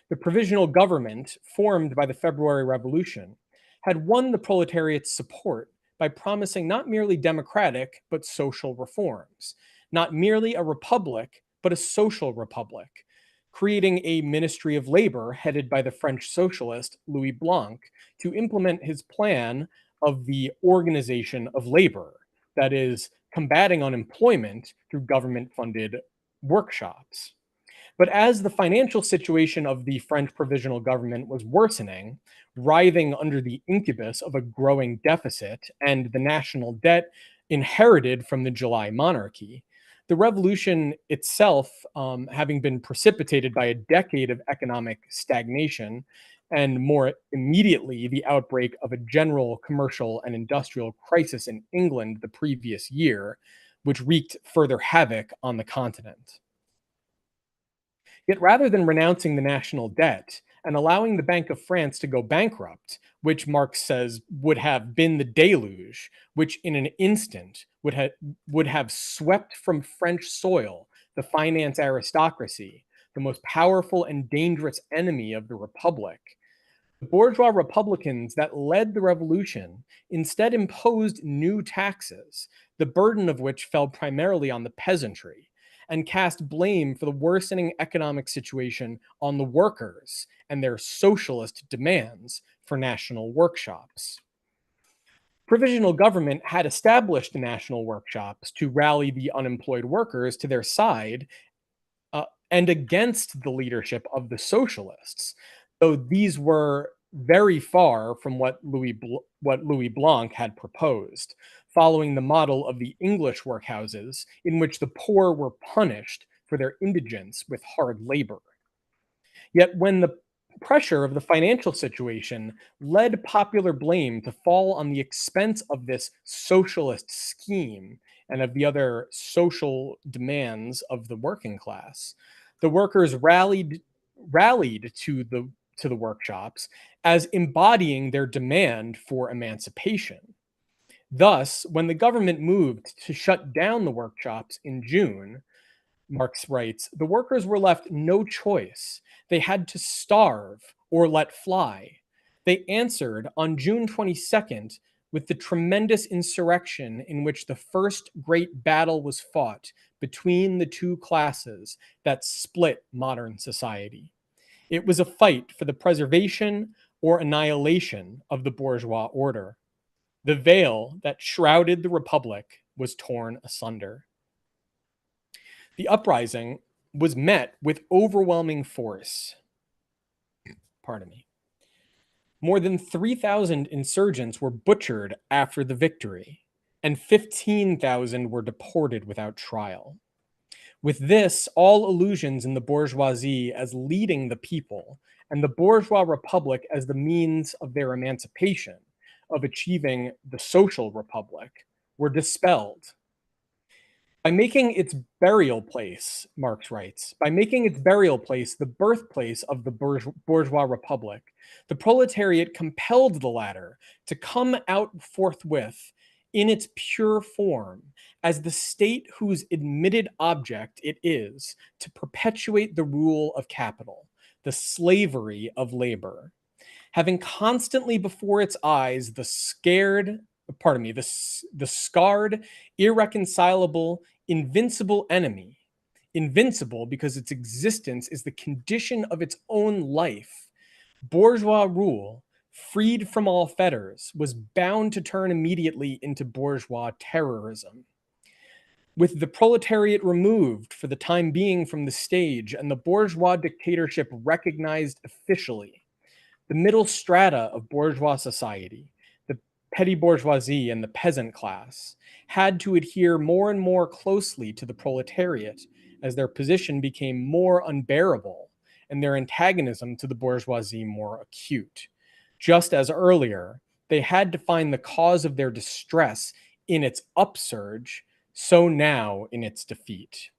The provisional government, formed by the February Revolution, had won the proletariat's support by promising not merely democratic, but social reforms, not merely a republic, but a social republic, creating a Ministry of Labor headed by the French socialist Louis Blanc to implement his plan of the organization of labor, that is, combating unemployment through government-funded workshops. But as the financial situation of the French provisional government was worsening, writhing under the incubus of a growing deficit and the national debt inherited from the July monarchy, the revolution itself, having been precipitated by a decade of economic stagnation, and more immediately the outbreak of a general commercial and industrial crisis in England the previous year, which wreaked further havoc on the continent. Yet rather than renouncing the national debt and allowing the Bank of France to go bankrupt, which Marx says would have been the deluge, which in an instant would have swept from French soil the finance aristocracy, the most powerful and dangerous enemy of the Republic, the bourgeois republicans that led the revolution instead imposed new taxes, the burden of which fell primarily on the peasantry, and cast blame for the worsening economic situation on the workers and their socialist demands for national workshops. Provisional government had established the national workshops to rally the unemployed workers to their side and against the leadership of the socialists, though these were very far from what Louis Blanc had proposed, following the model of the English workhouses, in which the poor were punished for their indigence with hard labor. Yet when the pressure of the financial situation led popular blame to fall on the expense of this socialist scheme and of the other social demands of the working class, the workers rallied to the workshops as embodying their demand for emancipation. Thus, when the government moved to shut down the workshops in June, Marx writes, the workers were left no choice. They had to starve or let fly. They answered on June 22nd with the tremendous insurrection in which the first great battle was fought between the two classes that split modern society. It was a fight for the preservation or annihilation of the bourgeois order. The veil that shrouded the Republic was torn asunder. The uprising was met with overwhelming force. Pardon me. More than 3,000 insurgents were butchered after the victory, and 15,000 were deported without trial. With this, all illusions in the bourgeoisie as leading the people, and the bourgeois republic as the means of their emancipation, of achieving the social republic, were dispelled. By making its burial place, Marx writes, by making its burial place the birthplace of the bourgeois republic, the proletariat compelled the latter to come out forthwith in its pure form as the state whose admitted object it is to perpetuate the rule of capital, the slavery of labor. Having constantly before its eyes the scared, the scarred, irreconcilable, invincible enemy, invincible because its existence is the condition of its own life, bourgeois rule, freed from all fetters, was bound to turn immediately into bourgeois terrorism. With the proletariat removed for the time being from the stage and the bourgeois dictatorship recognized officially, the middle strata of bourgeois society, the petty bourgeoisie and the peasant class, had to adhere more and more closely to the proletariat as their position became more unbearable and their antagonism to the bourgeoisie more acute. Just as earlier, they had to find the cause of their distress in its upsurge, so now in its defeat.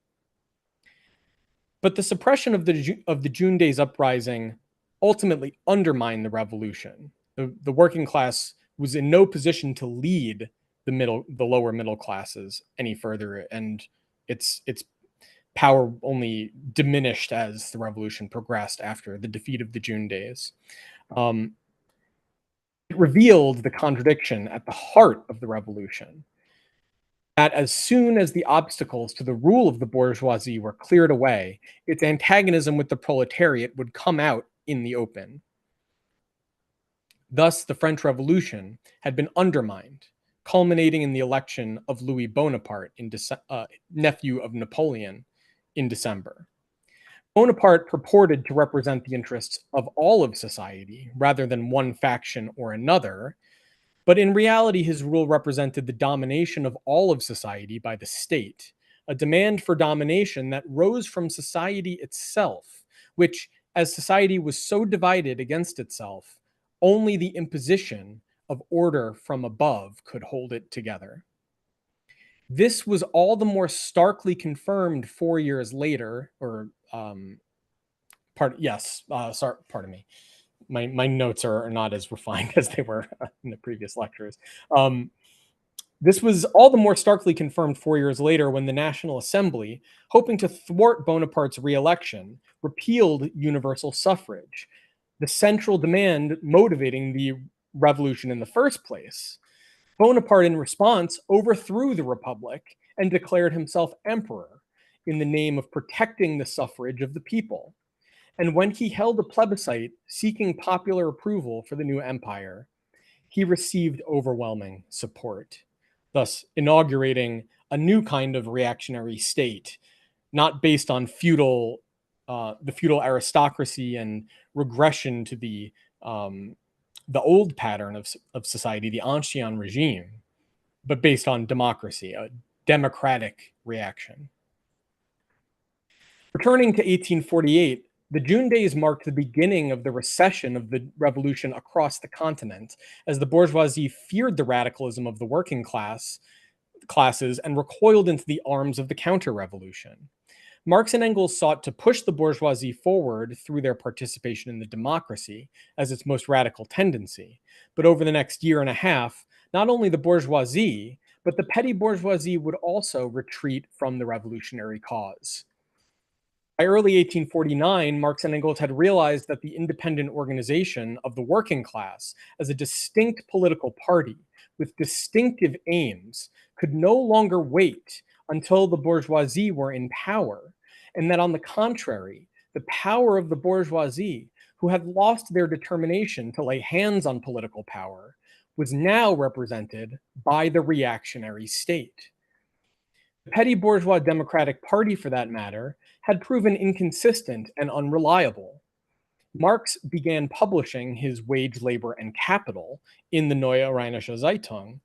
But the suppression of the June Days uprising ultimately undermined the revolution. The working class was in no position to lead the lower middle classes any further, and its power only diminished as the revolution progressed after the defeat of the June Days. It revealed the contradiction at the heart of the revolution, that as soon as the obstacles to the rule of the bourgeoisie were cleared away, its antagonism with the proletariat would come out in the open. Thus, the French Revolution had been undermined, culminating in the election of Louis Bonaparte, nephew of Napoleon, in December. Bonaparte purported to represent the interests of all of society rather than one faction or another, but in reality, his rule represented the domination of all of society by the state, a demand for domination that rose from society itself, which, as society was so divided against itself, only the imposition of order from above could hold it together. This was all the more starkly confirmed 4 years later, pardon me. My notes are not as refined as they were in the previous lectures. This was all the more starkly confirmed 4 years later when the National Assembly, hoping to thwart Bonaparte's re-election, repealed universal suffrage, the central demand motivating the revolution in the first place. Bonaparte, in response, overthrew the Republic and declared himself emperor in the name of protecting the suffrage of the people. And when he held a plebiscite seeking popular approval for the new empire, he received overwhelming support, thus inaugurating a new kind of reactionary state, not based on the feudal aristocracy and regression to the old pattern of society, the ancien regime, but based on democracy, a democratic reaction. Returning to 1848, the June days marked the beginning of the recession of the revolution across the continent, as the bourgeoisie feared the radicalism of the working classes and recoiled into the arms of the counter-revolution. Marx and Engels sought to push the bourgeoisie forward through their participation in the democracy as its most radical tendency. But over the next year and a half, not only the bourgeoisie, but the petty bourgeoisie would also retreat from the revolutionary cause. By early 1849, Marx and Engels had realized that the independent organization of the working class as a distinct political party with distinctive aims could no longer wait until the bourgeoisie were in power, and that on the contrary, the power of the bourgeoisie, who had lost their determination to lay hands on political power, was now represented by the reactionary state. The petty bourgeois Democratic Party, for that matter, had proven inconsistent and unreliable. Marx began publishing his Wage, Labor, and Capital in the Neue Rheinische Zeitung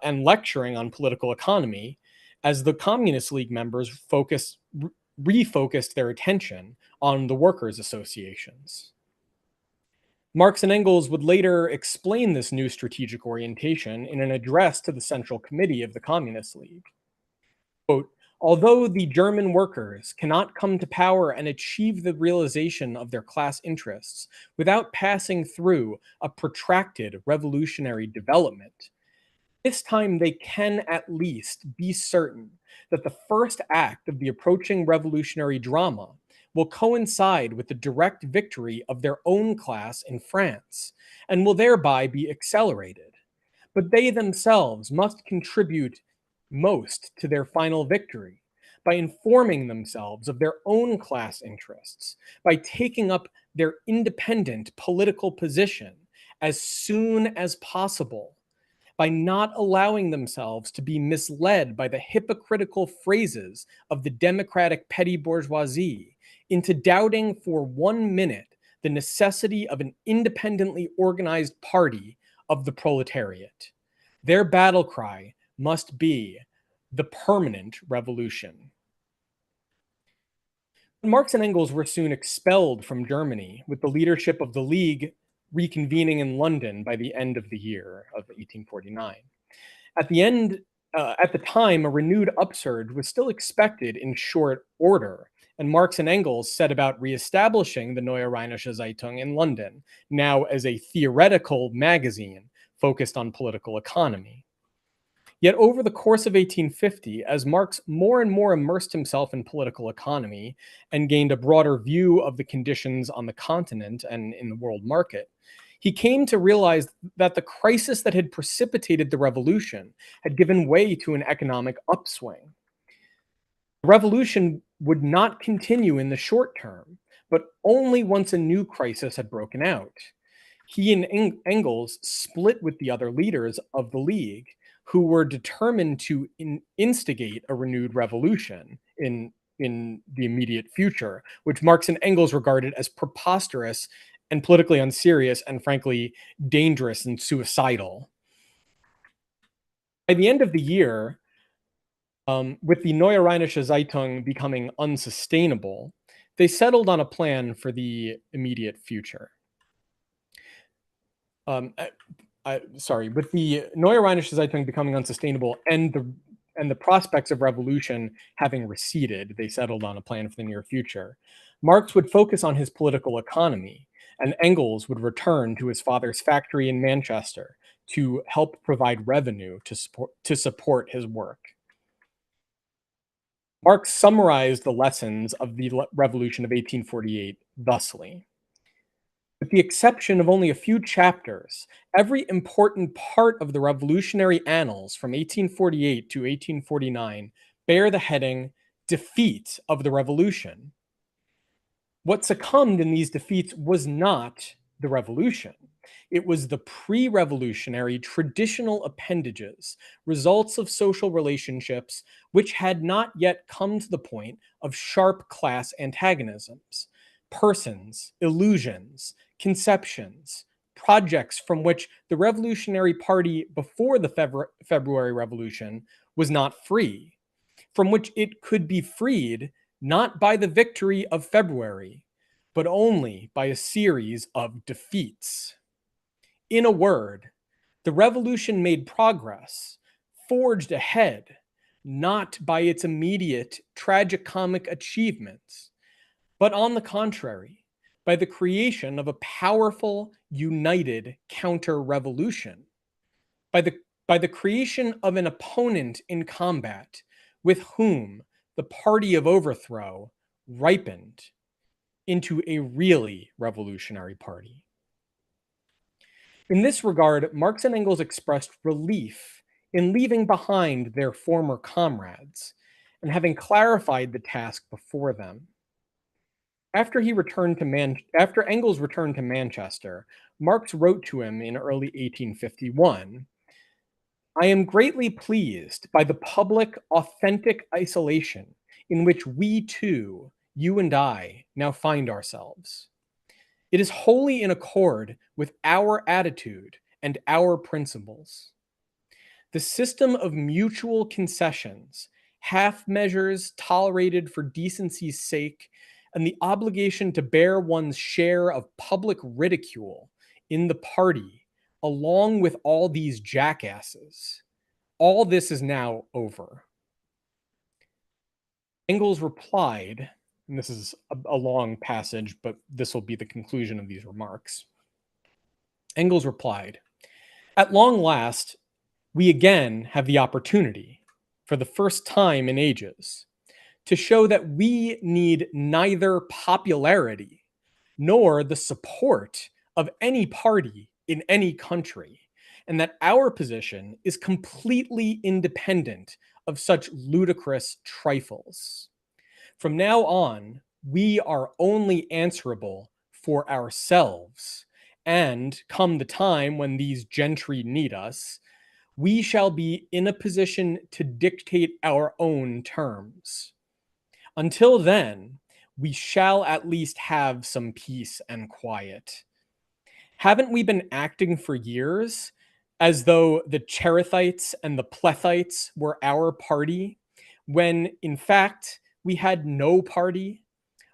and lecturing on political economy as the Communist League members refocused their attention on the workers' associations. Marx and Engels would later explain this new strategic orientation in an address to the Central Committee of the Communist League. Quote, although the German workers cannot come to power and achieve the realization of their class interests without passing through a protracted revolutionary development, this time they can at least be certain that the first act of the approaching revolutionary drama will coincide with the direct victory of their own class in France and will thereby be accelerated. But they themselves must contribute most to their final victory by informing themselves of their own class interests, by taking up their independent political position as soon as possible, by not allowing themselves to be misled by the hypocritical phrases of the democratic petty bourgeoisie into doubting for 1 minute the necessity of an independently organized party of the proletariat. Their battle cry must be the permanent revolution. Marx and Engels were soon expelled from Germany, with the leadership of the League reconvening in London by the end of the year of 1849. At the time, a renewed upsurge was still expected in short order, and Marx and Engels set about reestablishing the Neue Rheinische Zeitung in London, now as a theoretical magazine focused on political economy. Yet over the course of 1850, as Marx more and more immersed himself in political economy and gained a broader view of the conditions on the continent and in the world market, he came to realize that the crisis that had precipitated the revolution had given way to an economic upswing. The revolution would not continue in the short term, but only once a new crisis had broken out. He and Engels split with the other leaders of the League, who were determined to instigate a renewed revolution in the immediate future, which Marx and Engels regarded as preposterous and politically unserious and frankly dangerous and suicidal. By the end of the year, with the Neue Rheinische Zeitung becoming unsustainable, they settled on a plan for the immediate future. With the Neue Rheinische Zeitung becoming unsustainable and the prospects of revolution having receded, they settled on a plan for the near future. Marx would focus on his political economy, and Engels would return to his father's factory in Manchester to help provide revenue to support his work. Marx summarized the lessons of the Revolution of 1848 thusly. With the exception of only a few chapters, every important part of the revolutionary annals from 1848 to 1849 bear the heading Defeat of the Revolution. What succumbed in these defeats was not the revolution. It was the pre-revolutionary traditional appendages, results of social relationships which had not yet come to the point of sharp class antagonisms, persons, illusions, conceptions, projects from which the Revolutionary Party before the February Revolution was not free, from which it could be freed not by the victory of February, but only by a series of defeats. In a word, the revolution made progress, forged ahead, not by its immediate tragicomic achievements, but on the contrary, by the creation of a powerful, united counter-revolution, by the creation of an opponent in combat with whom the party of overthrow ripened into a really revolutionary party. In this regard, Marx and Engels expressed relief in leaving behind their former comrades and having clarified the task before them. After Engels returned to Manchester, Marx wrote to him in early 1851, "I am greatly pleased by the public, authentic isolation in which we two, you and I, now find ourselves. It is wholly in accord with our attitude and our principles. The system of mutual concessions, half measures tolerated for decency's sake, and the obligation to bear one's share of public ridicule in the party, along with all these jackasses, all this is now over." Engels replied, and this is a long passage, but this will be the conclusion of these remarks. Engels replied, "At long last, we again have the opportunity, for the first time in ages, to show that we need neither popularity nor the support of any party in any country, and that our position is completely independent of such ludicrous trifles. From now on, we are only answerable for ourselves, and come the time when these gentry need us, we shall be in a position to dictate our own terms. Until then, we shall at least have some peace and quiet. Haven't we been acting for years as though the Cherethites and the Plethites were our party, when in fact we had no party,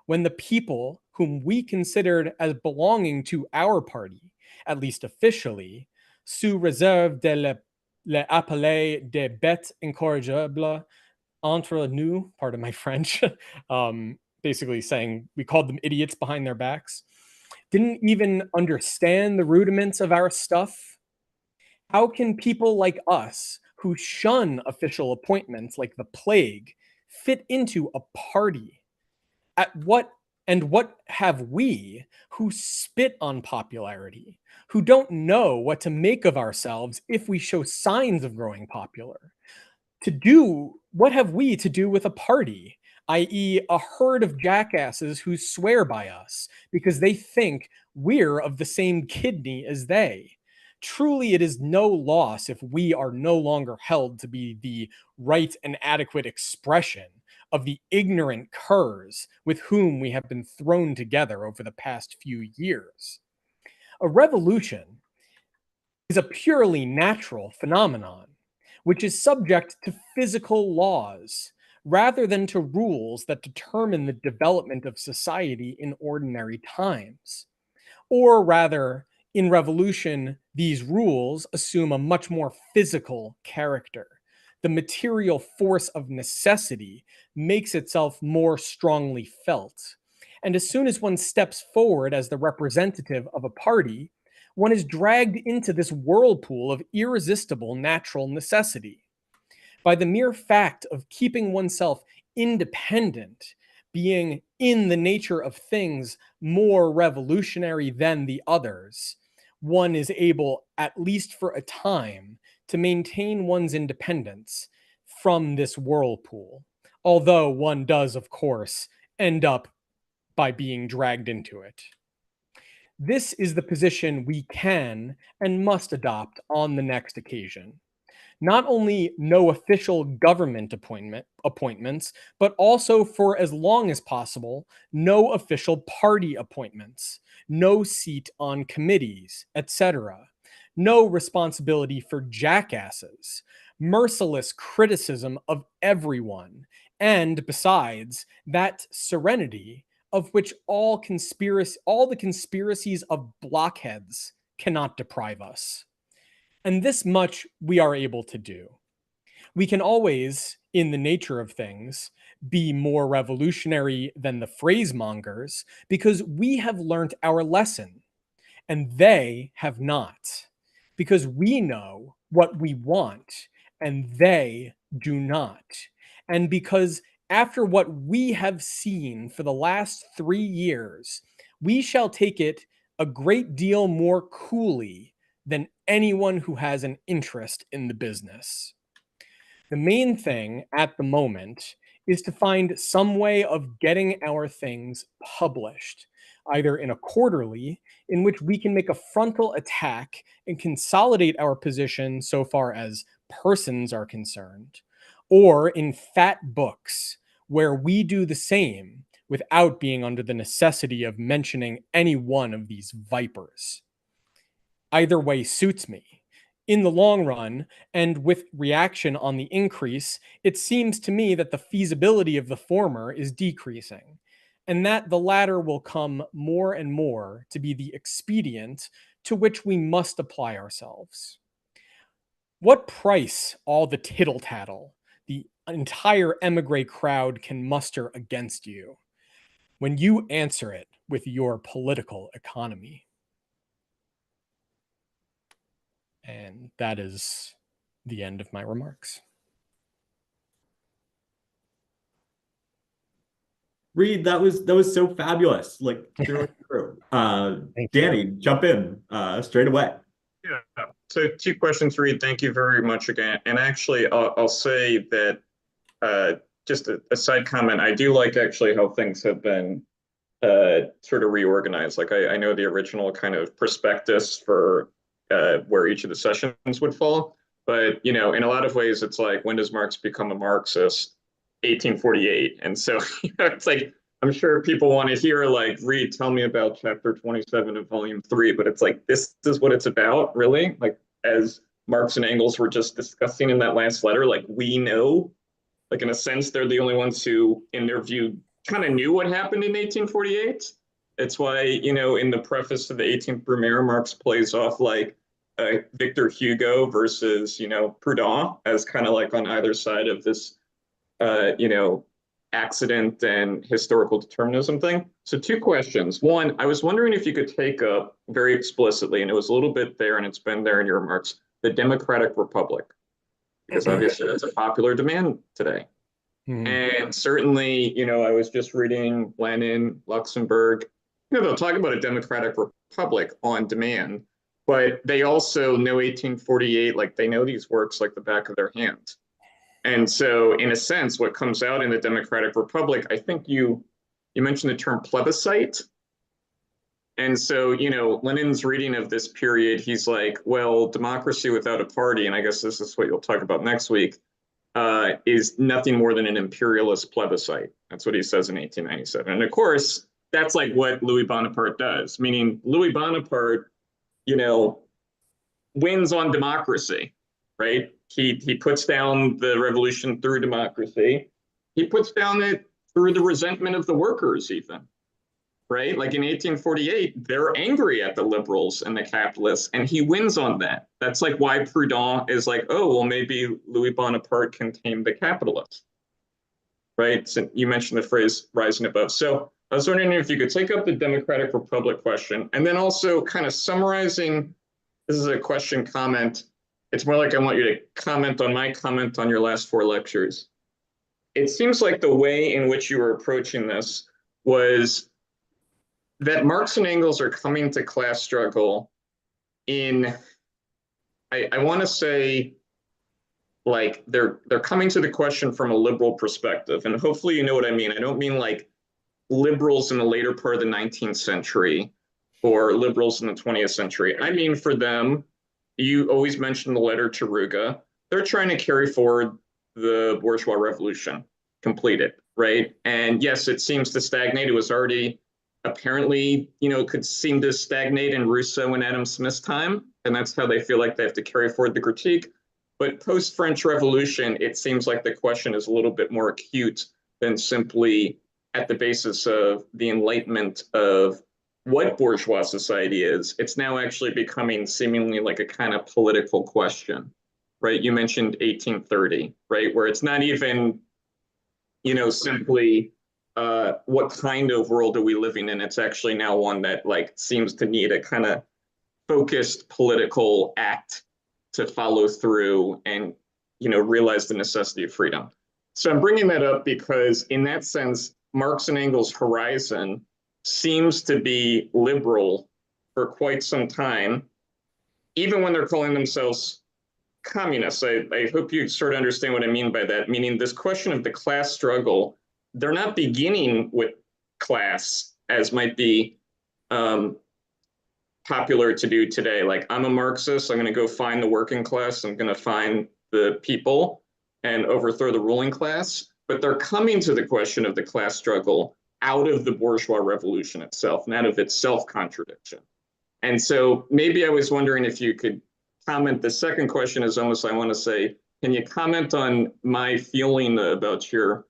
when the people whom we considered as belonging to our party, at least officially, sous réserve de les appeler des bêtes incorrigibles entre nous, pardon my French, basically saying we called them idiots behind their backs, didn't even understand the rudiments of our stuff? How can people like us, who shun official appointments like the plague, fit into a party? What have we, who spit on popularity, who don't know what to make of ourselves if we show signs of growing popular, what have we to do with a party, i.e., a herd of jackasses who swear by us because they think we're of the same kidney as they? Truly, it is no loss if we are no longer held to be the right and adequate expression of the ignorant curs with whom we have been thrown together over the past few years. A revolution is a purely natural phenomenon, which is subject to physical laws rather than to rules that determine the development of society in ordinary times. Or rather, in revolution, these rules assume a much more physical character. The material force of necessity makes itself more strongly felt. And as soon as one steps forward as the representative of a party, One is dragged into this whirlpool of irresistible natural necessity. By the mere fact of keeping oneself independent, being in the nature of things more revolutionary than the others, one is able, at least for a time, to maintain one's independence from this whirlpool. Although one does, of course, end up by being dragged into it. This is the position we can and must adopt on the next occasion. Not only no official government appointments, but also for as long as possible, no official party appointments, no seat on committees, etc. No responsibility for jackasses, merciless criticism of everyone, and besides, that serenity of which all the conspiracies of blockheads cannot deprive us. And this much we are able to do. We can always, in the nature of things, be more revolutionary than the phrasemongers because we have learnt our lesson and they have not. Because we know what we want and they do not. And because after what we have seen for the last 3 years, we shall take it a great deal more coolly than anyone who has an interest in the business. The main thing at the moment is to find some way of getting our things published, either in a quarterly, in which we can make a frontal attack and consolidate our position so far as persons are concerned, or in fat books, where we do the same without being under the necessity of mentioning any one of these vipers. Either way suits me. In the long run, and with reaction on the increase, it seems to me that the feasibility of the former is decreasing, and that the latter will come more and more to be the expedient to which we must apply ourselves. What price all the tittle tattle, the entire emigre crowd can muster against you when you answer it with your political economy? And that is the end of my remarks. Reid, that was so fabulous, like through and through. Danny, jump in straight away. Yeah. So 2 questions, Reid. Thank you very much again. And actually, I'll say that just a side comment. I do like actually how things have been sort of reorganized. Like I know the original kind of prospectus for where each of the sessions would fall, but in a lot of ways, it's like, when does Marx become a Marxist? 1848. And so it's like, I'm sure people want to hear, like, Reid, tell me about chapter 27 of volume 3, but it's like, this is what it's about, really? Like, as Marx and Engels were just discussing in that last letter, like, we know, like, in a sense, they're the only ones who, in their view, kind of knew what happened in 1848. It's why, in the preface to the 18th Brumaire, Marx plays off like Victor Hugo versus, Proudhon as kind of like on either side of this accident and historical determinism thing. So 2 questions. One, I was wondering if you could take up very explicitly, and it was a little bit there and it's been there in your remarks, the Democratic Republic, because obviously that's a popular demand today. And certainly, I was just reading Lenin, Luxemburg, they'll talk about a democratic republic on demand, but they also know 1848, like they know these works like the back of their hand. And so, in a sense, what comes out in the Democratic Republic, I think you mentioned the term plebiscite. And so, Lenin's reading of this period, he's like, well, democracy without a party, and I guess this is what you'll talk about next week, is nothing more than an imperialist plebiscite. That's what he says in 1897. And of course, that's like what Louis Bonaparte does, meaning Louis Bonaparte, wins on democracy, right? He puts down the revolution through democracy. He puts down it through the resentment of the workers, even, right? Like in 1848, they're angry at the liberals and the capitalists, and he wins on that. That's like why Proudhon is like, oh, well, maybe Louis Bonaparte can tame the capitalists, right? So you mentioned the phrase rising above. So I was wondering if you could take up the democratic republic question and then also kind of summarizing. This is a question comment. It's more like I want you to comment on my comment on your last 4 lectures. It seems like the way in which you were approaching this was that Marx and Engels are coming to class struggle in, I want to say, like they're coming to the question from a liberal perspective. And hopefully you know what I mean. I don't mean like liberals in the later part of the 19th century or liberals in the 20th century. I mean, for them, you always mention the letter to Ruga. They're trying to carry forward the bourgeois revolution, complete it, right? And yes, it seems to stagnate. It was already apparently, could seem to stagnate in Rousseau and Adam Smith's time. And that's how they feel like they have to carry forward the critique. But post-French Revolution, it seems like the question is a little bit more acute than simply at the basis of the enlightenment of what bourgeois society is. It's now actually becoming seemingly like a kind of political question, right? You mentioned 1830, right? Where it's not even, simply what kind of world are we living in? It's actually now one that like seems to need a kind of focused political act to follow through and, realize the necessity of freedom. So I'm bringing that up because in that sense, Marx and Engels' horizon seems to be liberal for quite some time, even when they're calling themselves communists. I hope you sort of understand what I mean by that, meaning this question of the class struggle, they're not beginning with class as might be popular to do today. Like, I'm a Marxist, I'm going to go find the working class, I'm going to find the people and overthrow the ruling class. But they're coming to the question of the class struggle out of the bourgeois revolution itself, not of its self-contradiction. And so maybe I was wondering if you could comment. The second question is almost, I want to say, can you comment on my feeling about your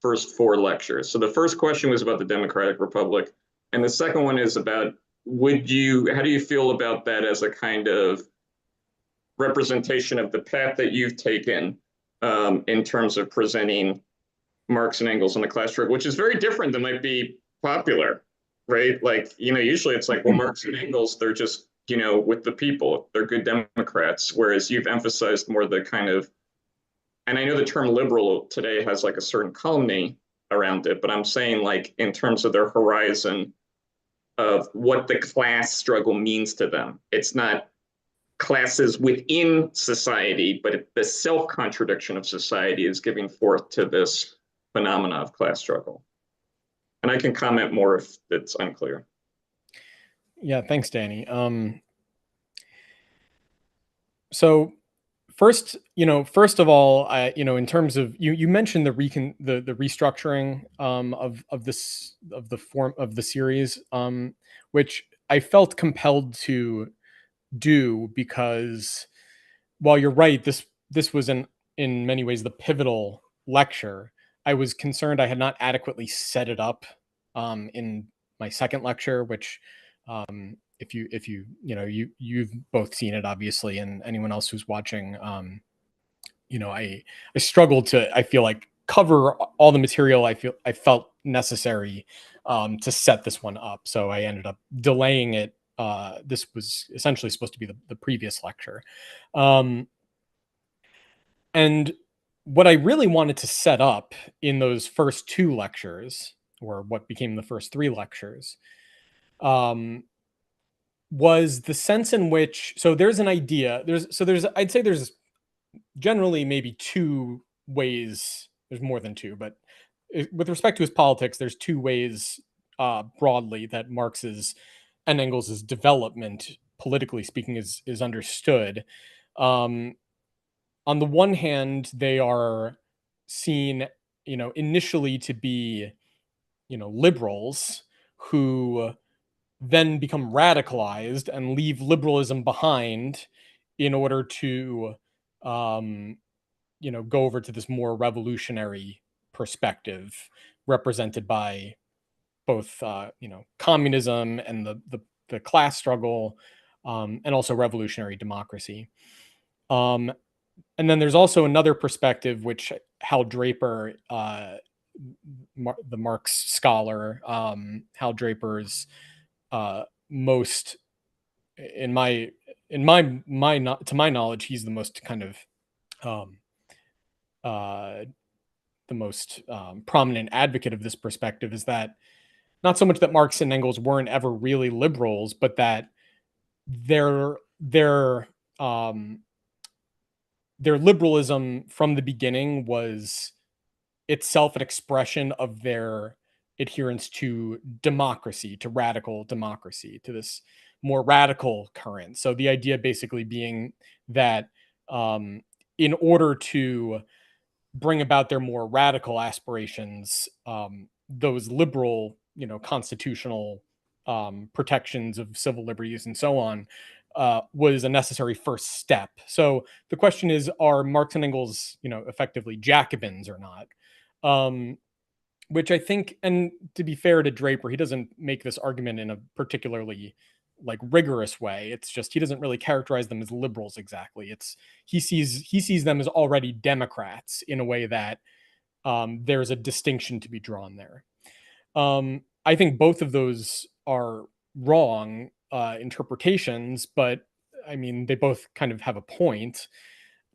first 4 lectures? So the first question was about the Democratic Republic. And the second one is about, how do you feel about that as a kind of representation of the path that you've taken in terms of presenting Marx and Engels and the class struggle, which is very different than might be popular, right? Like, usually it's like, well, Marx and Engels, they're just, with the people, they're good Democrats, whereas you've emphasized more the kind of, and I know the term liberal today has like a certain calumny around it, but I'm saying like in terms of their horizon of what the class struggle means to them. It's not classes within society, but the self-contradiction of society is giving forth to this phenomena of class struggle. And I can comment more if it's unclear. Yeah, thanks, Danny. So first of all, in terms of you mentioned the restructuring of the series, which I felt compelled to do because, while you're right, this was in many ways the pivotal lecture. I was concerned I had not adequately set it up in my second lecture, which if you've both seen it, obviously, and anyone else who's watching, I struggled to, I feel like, cover all the material I felt necessary to set this one up. So I ended up delaying it. This was essentially supposed to be the previous lecture. And what I really wanted to set up in those first 2 lectures, or what became the first 3 lectures, was the sense in which, so there's an idea, I'd say there's generally maybe 2 ways, there's more than 2, but with respect to his politics, there's 2 ways broadly that Marx's and Engels's development, politically speaking, is understood. On the one hand, they are seen, initially to be, liberals who then become radicalized and leave liberalism behind in order to, go over to this more revolutionary perspective represented by both, communism and the class struggle, and also revolutionary democracy. And then there's also another perspective, which Hal Draper the Marx scholar, Hal Draper's most, in my to my knowledge, he's the most kind of the most prominent advocate of this perspective, is that not so much that Marx and Engels weren't ever really liberals, but that their liberalism from the beginning was itself an expression of their adherence to democracy, to radical democracy, to this more radical current. So the idea basically being that in order to bring about their more radical aspirations, those liberal, constitutional protections of civil liberties and so on, was a necessary first step. So the question is, are Marx and Engels, effectively Jacobins or not? Which I think, and to be fair to Draper, he doesn't make this argument in a particularly rigorous way. It's just he doesn't really characterize them as liberals exactly. It's he sees them as already Democrats in a way that there's a distinction to be drawn there. I think both of those are wrong interpretations, but I mean, they both kind of have a point.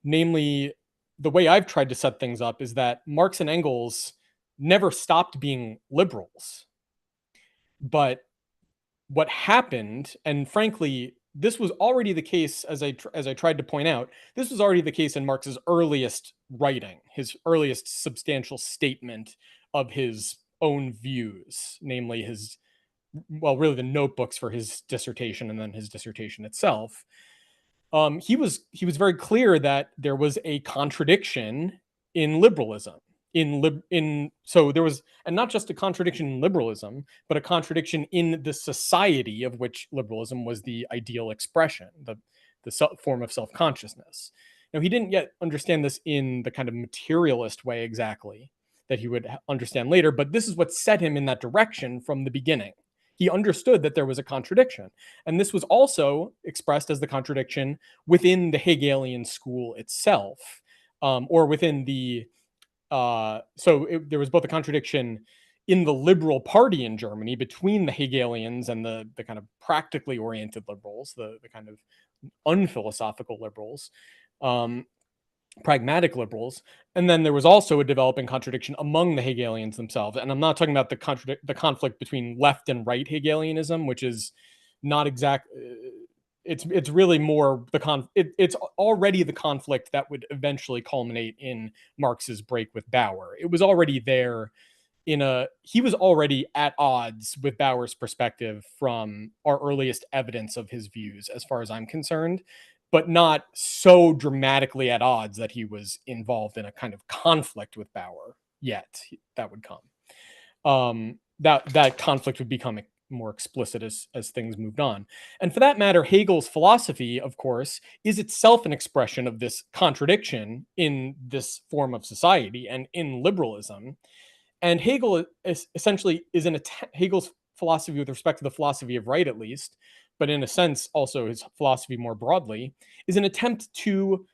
Namely, the way I've tried to set things up is that Marx and Engels never stopped being liberals. But what happened, and frankly, this was already the case, as I tried to point out, this was already the case in Marx's earliest writing, his earliest substantial statement of his own views, namely really the notebooks for his dissertation and then his dissertation itself. He was very clear that there was a contradiction in liberalism. So there was, and not just a contradiction in liberalism, but a contradiction in the society of which liberalism was the ideal expression, the form of self-consciousness. Now, he didn't yet understand this in the kind of materialist way exactly that he would understand later, but this is what set him in that direction from the beginning. He understood that there was a contradiction. And this was also expressed as the contradiction within the Hegelian school itself, or within the there was both a contradiction in the liberal party in Germany between the Hegelians and the kind of practically oriented liberals, the kind of unphilosophical liberals, pragmatic liberals. And then there was also a developing contradiction among the Hegelians themselves. And I'm not talking about the conflict between left and right Hegelianism, which is not exact. It's really more it's already the conflict that would eventually culminate in Marx's break with Bauer. It was already there he was already at odds with Bauer's perspective from our earliest evidence of his views, as far as I'm concerned, but not so dramatically at odds that he was involved in a kind of conflict with Bauer yet. That would come. That conflict would become more explicit as things moved on. And for that matter, Hegel's philosophy, of course, is itself an expression of this contradiction in this form of society and in liberalism. And Hegel essentially is Hegel's philosophy with respect to the philosophy of right, at least, but in a sense also his philosophy more broadly, is an attempt to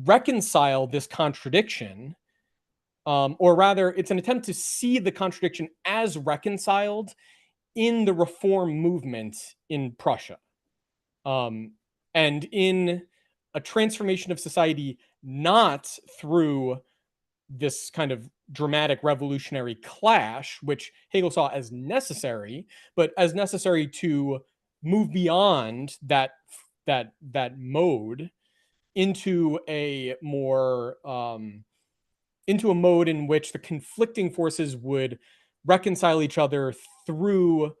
reconcile this contradiction, or rather, it's an attempt to see the contradiction as reconciled in the reform movement in Prussia, and in a transformation of society, not through this kind of dramatic revolutionary clash, which Hegel saw as necessary, but as necessary to move beyond that mode into a more into a mode in which the conflicting forces would reconcile each other through,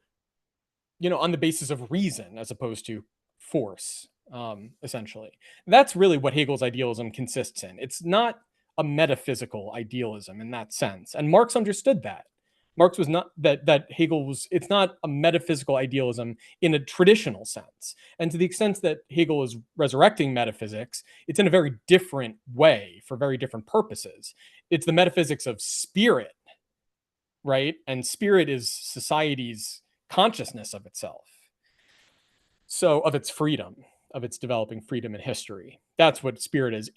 on the basis of reason as opposed to force, essentially. That's really what Hegel's idealism consists in. It's not a metaphysical idealism in that sense. And Marx understood that. Marx was not that Hegel was, it's not a metaphysical idealism in a traditional sense. And to the extent that Hegel is resurrecting metaphysics, it's in a very different way for very different purposes. It's the metaphysics of spirit, right? And spirit is society's consciousness of itself. So of its freedom, of its developing freedom in history. That's what spirit is.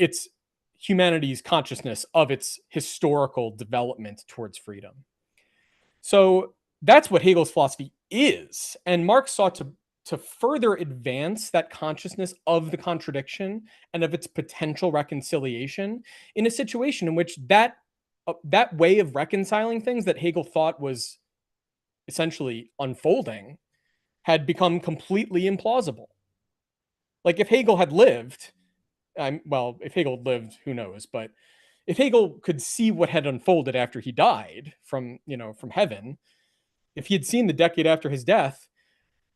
humanity's consciousness of its historical development towards freedom. So that's what Hegel's philosophy is. And Marx sought to further advance that consciousness of the contradiction and of its potential reconciliation in a situation in which that way of reconciling things that Hegel thought was essentially unfolding had become completely implausible. Like if Hegel had lived, well, if Hegel lived, who knows? But if Hegel could see what had unfolded after he died from heaven, if he had seen the decade after his death,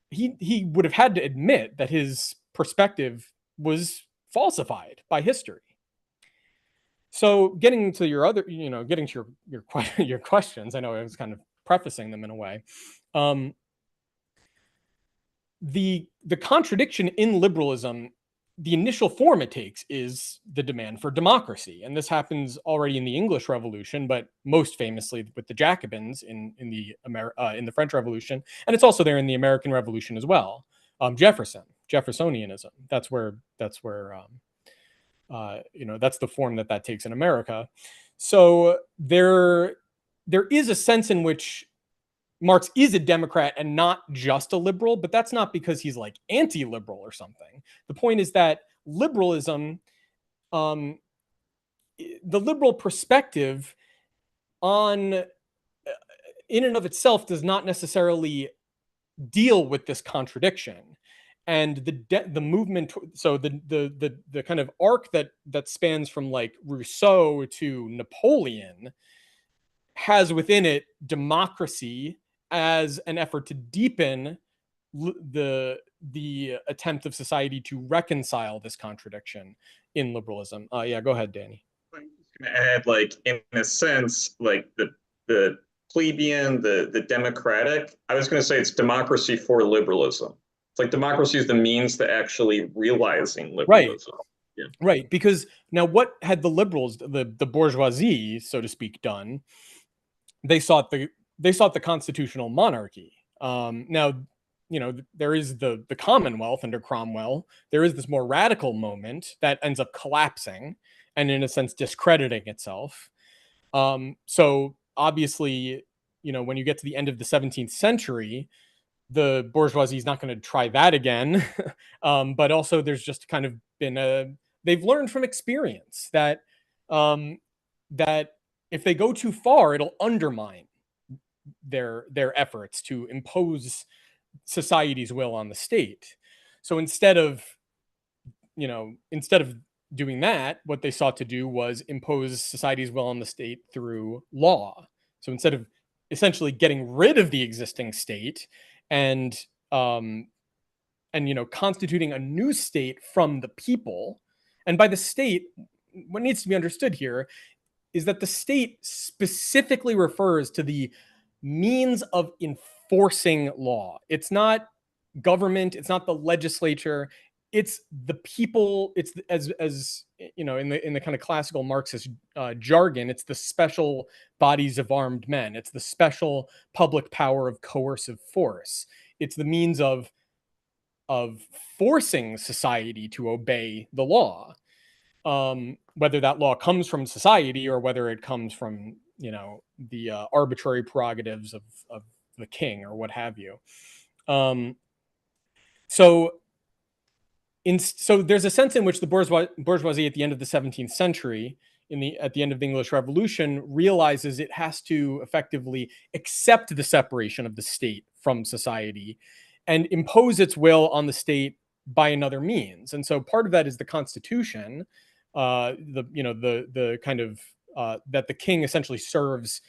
he would have had to admit that his perspective was falsified by history. So getting to your other, getting to your questions, I know I was kind of prefacing them in a way. The contradiction in liberalism, the initial form it takes is the demand for democracy, and this happens already in the English Revolution, but most famously with the Jacobins in the French Revolution, and it's also there in the American Revolution as well. Jeffersonianism. That's where that's the form that takes in America. So there is a sense in which Marx is a Democrat and not just a liberal, but that's not because he's like anti-liberal or something. The point is that liberalism, the liberal perspective in and of itself does not necessarily deal with this contradiction. And the movement, so the kind of arc that spans from like Rousseau to Napoleon has within it democracy as an effort to deepen the attempt of society to reconcile this contradiction in liberalism. Yeah, go ahead, Danny. I'm just going to add, like, in a sense, like the plebeian, the democratic, I was going to say it's democracy for liberalism. It's like democracy is the means to actually realizing liberalism. Right. Yeah. Right. Because now what had the liberals, the bourgeoisie, so to speak, done? They sought the constitutional monarchy. Now, there is the Commonwealth under Cromwell. There is this more radical moment that ends up collapsing and, in a sense, discrediting itself. So obviously, when you get to the end of the 17th century, the bourgeoisie is not going to try that again. But also, there's just kind of been they've learned from experience that if they go too far, it'll undermine their efforts to impose society's will on the state. So instead of doing that, what they sought to do was impose society's will on the state through law. So instead of essentially getting rid of the existing state and constituting a new state from the people, and by the state, what needs to be understood here is that the state specifically refers to the means of enforcing law. It's not government. It's not the legislature. It's the people. It's as in the kind of classical Marxist jargon. It's the special bodies of armed men. It's the special public power of coercive force. It's the means of forcing society to obey the law. Whether that law comes from society or whether it comes from the arbitrary prerogatives of the king or what have you. So there's a sense in which the bourgeoisie at the end of the 17th century, at the end of the English Revolution, realizes it has to effectively accept the separation of the state from society and impose its will on the state by another means. And so part of that is the Constitution, the kind of that the king essentially serves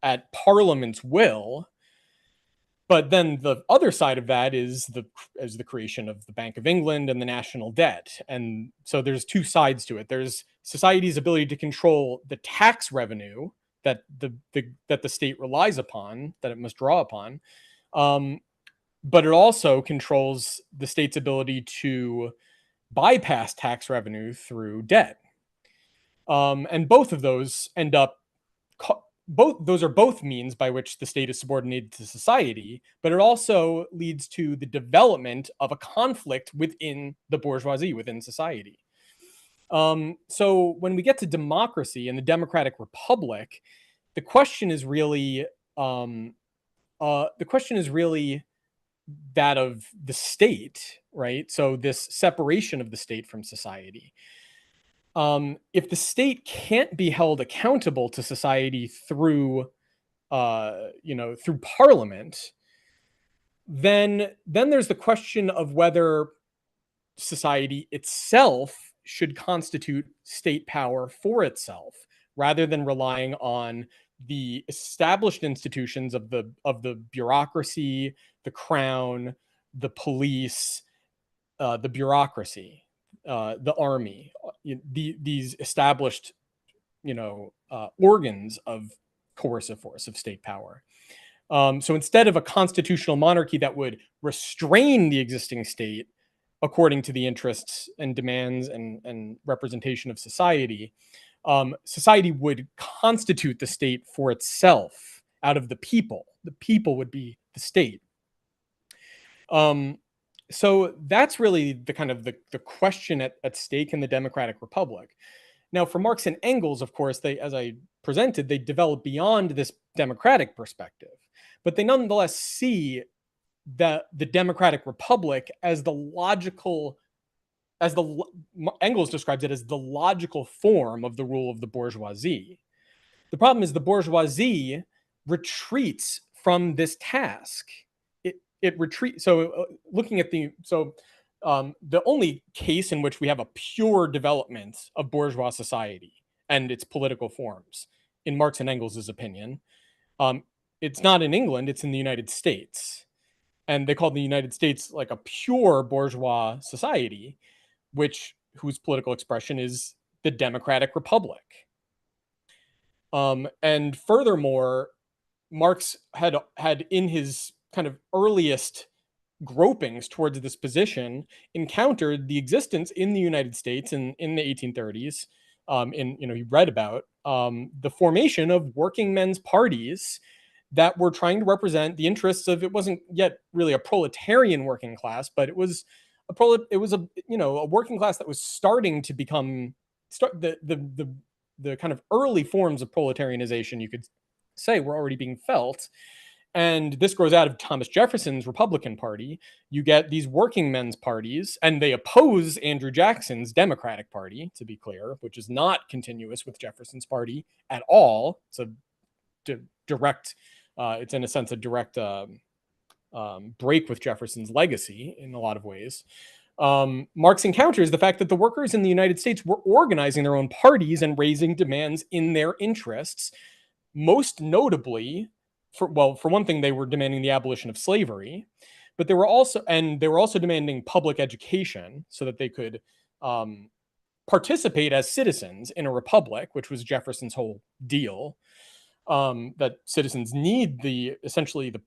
at Parliament's will. But then the other side of that is the creation of the Bank of England and the national debt. And so there's two sides to it. There's society's ability to control the tax revenue that the state relies upon, that it must draw upon. But it also controls the state's ability to bypass tax revenue through debt. And both of those end up those are both means by which the state is subordinated to society, but it also leads to the development of a conflict within the bourgeoisie, within society. So when we get to democracy and the democratic republic, the question is really that of the state, right? So this separation of the state from society. If the state can't be held accountable to society through, through parliament, then there's the question of whether society itself should constitute state power for itself, rather than relying on the established institutions of the bureaucracy, the crown, the police, the bureaucracy, the army, these established, organs of coercive force, of state power. So instead of a constitutional monarchy that would restrain the existing state according to the interests and demands and representation of society, society would constitute the state for itself out of the people. The people would be the state. So that's really the kind of the question at stake in the democratic republic. Now, for Marx and Engels, of course, they, as I presented, they develop beyond this democratic perspective, but they nonetheless see the democratic republic as the logical, Engels describes it as the logical form of the rule of the bourgeoisie. The problem is the bourgeoisie retreats from this task. It retreats. So looking at the only case in which we have a pure development of bourgeois society and its political forms, in Marx and Engels' opinion, it's not in England, it's in the United States. And they call the United States like a pure bourgeois society, whose political expression is the democratic republic. And furthermore, Marx had in his kind of earliest gropings towards this position encountered the existence in the United States in the 1830s. He read about the formation of working men's parties that were trying to represent the interests of, it wasn't yet really a proletarian working class, but it was a working class that was starting to become the kind of early forms of proletarianization, you could say, were already being felt. And this grows out of Thomas Jefferson's Republican Party. You get these working men's parties, and they oppose Andrew Jackson's Democratic Party, to be clear, which is not continuous with Jefferson's party at all. It's a direct, it's in a sense a direct break with Jefferson's legacy in a lot of ways. Marx encounters the fact that the workers in the United States were organizing their own parties and raising demands in their interests. Most notably, for one thing, they were demanding the abolition of slavery, but they were also demanding public education so that they could participate as citizens in a republic, which was Jefferson's whole deal. That citizens need essentially the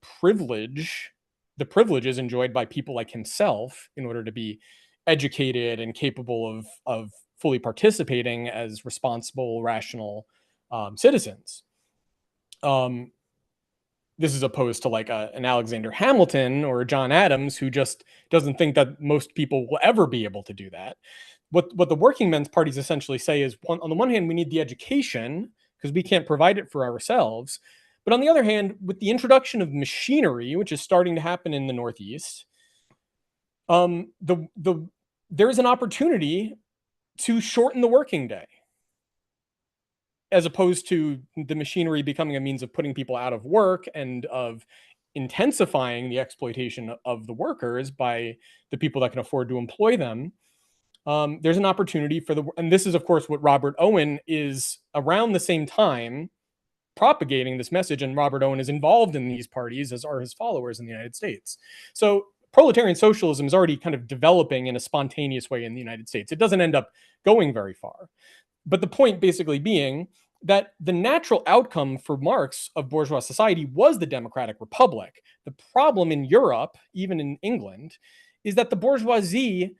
privileges enjoyed by people like himself in order to be educated and capable of fully participating as responsible, rational citizens. This is opposed to like an Alexander Hamilton or a John Adams, who just doesn't think that most people will ever be able to do that. What the working men's parties essentially say is, on the one hand, we need the education because we can't provide it for ourselves. But on the other hand, with the introduction of machinery, which is starting to happen in the Northeast, there is an opportunity to shorten the working day, as opposed to the machinery becoming a means of putting people out of work and of intensifying the exploitation of the workers by the people that can afford to employ them. There's an opportunity and this is, of course, what Robert Owen is around the same time propagating this message, and Robert Owen is involved in these parties, as are his followers in the United States. So proletarian socialism is already kind of developing in a spontaneous way in the United States. It doesn't end up going very far. But the point basically being that the natural outcome for Marx of bourgeois society was the democratic republic. The problem in Europe, even in England, is that the bourgeoisie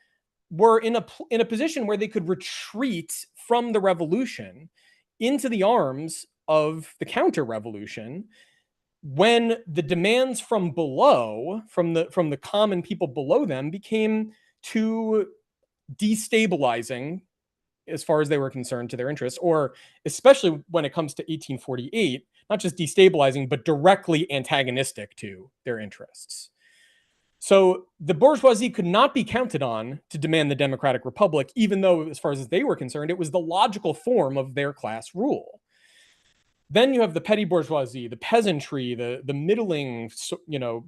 were in a position where they could retreat from the revolution into the arms of the counter-revolution when the demands from below, from the common people below them, became too destabilizing as far as they were concerned, to their interests, or especially when it comes to 1848, not just destabilizing, but directly antagonistic to their interests. So the bourgeoisie could not be counted on to demand the democratic republic, even though, as far as they were concerned, it was the logical form of their class rule. Then you have the petty bourgeoisie, the peasantry, the middling, the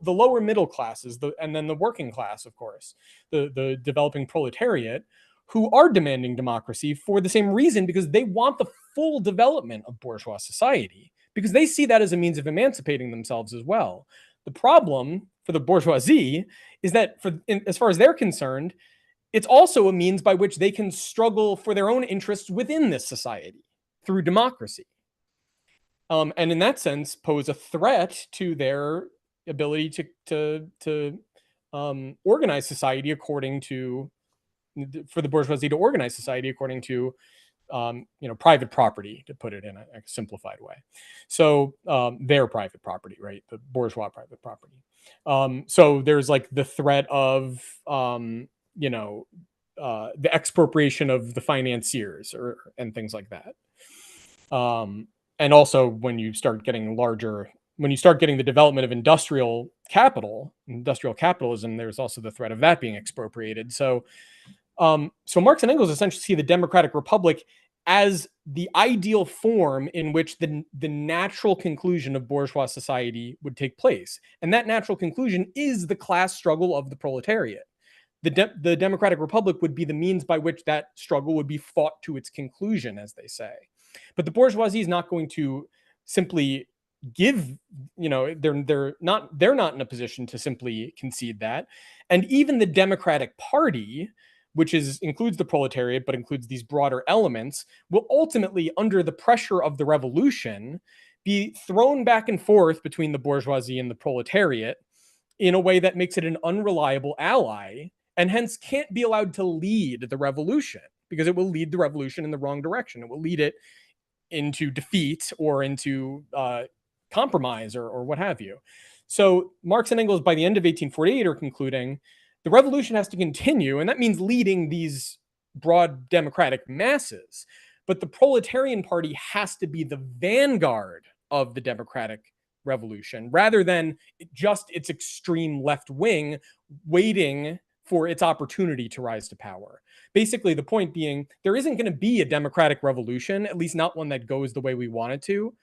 lower middle classes, and then the working class, of course, the developing proletariat, who are demanding democracy for the same reason, because they want the full development of bourgeois society, because they see that as a means of emancipating themselves as well. The problem for the bourgeoisie is that, as far as they're concerned, it's also a means by which they can struggle for their own interests within this society through democracy. And in that sense, pose a threat to their ability to organize society for the bourgeoisie to organize society according to private property, to put it in a simplified way. So their private property, right? The bourgeois private property. So there's like the threat of, the expropriation of the financiers and things like that. And also when you start getting the development of industrial capitalism, there's also the threat of that being expropriated. So Marx and Engels essentially see the democratic republic as the ideal form in which the natural conclusion of bourgeois society would take place. And that natural conclusion is the class struggle of the proletariat. The democratic republic would be the means by which that struggle would be fought to its conclusion, as they say. But the bourgeoisie is not going to simply give, they're not in a position to simply concede that. And even the Democratic Party, which includes the proletariat, but includes these broader elements, will ultimately, under the pressure of the revolution, be thrown back and forth between the bourgeoisie and the proletariat in a way that makes it an unreliable ally, and hence can't be allowed to lead the revolution, because it will lead the revolution in the wrong direction. It will lead it into defeat or into compromise or what have you. So Marx and Engels, by the end of 1848, are concluding the revolution has to continue, and that means leading these broad democratic masses. But the proletarian party has to be the vanguard of the democratic revolution, rather than just its extreme left wing waiting for its opportunity to rise to power. Basically, the point being, there isn't going to be a democratic revolution, at least not one that goes the way we want it to,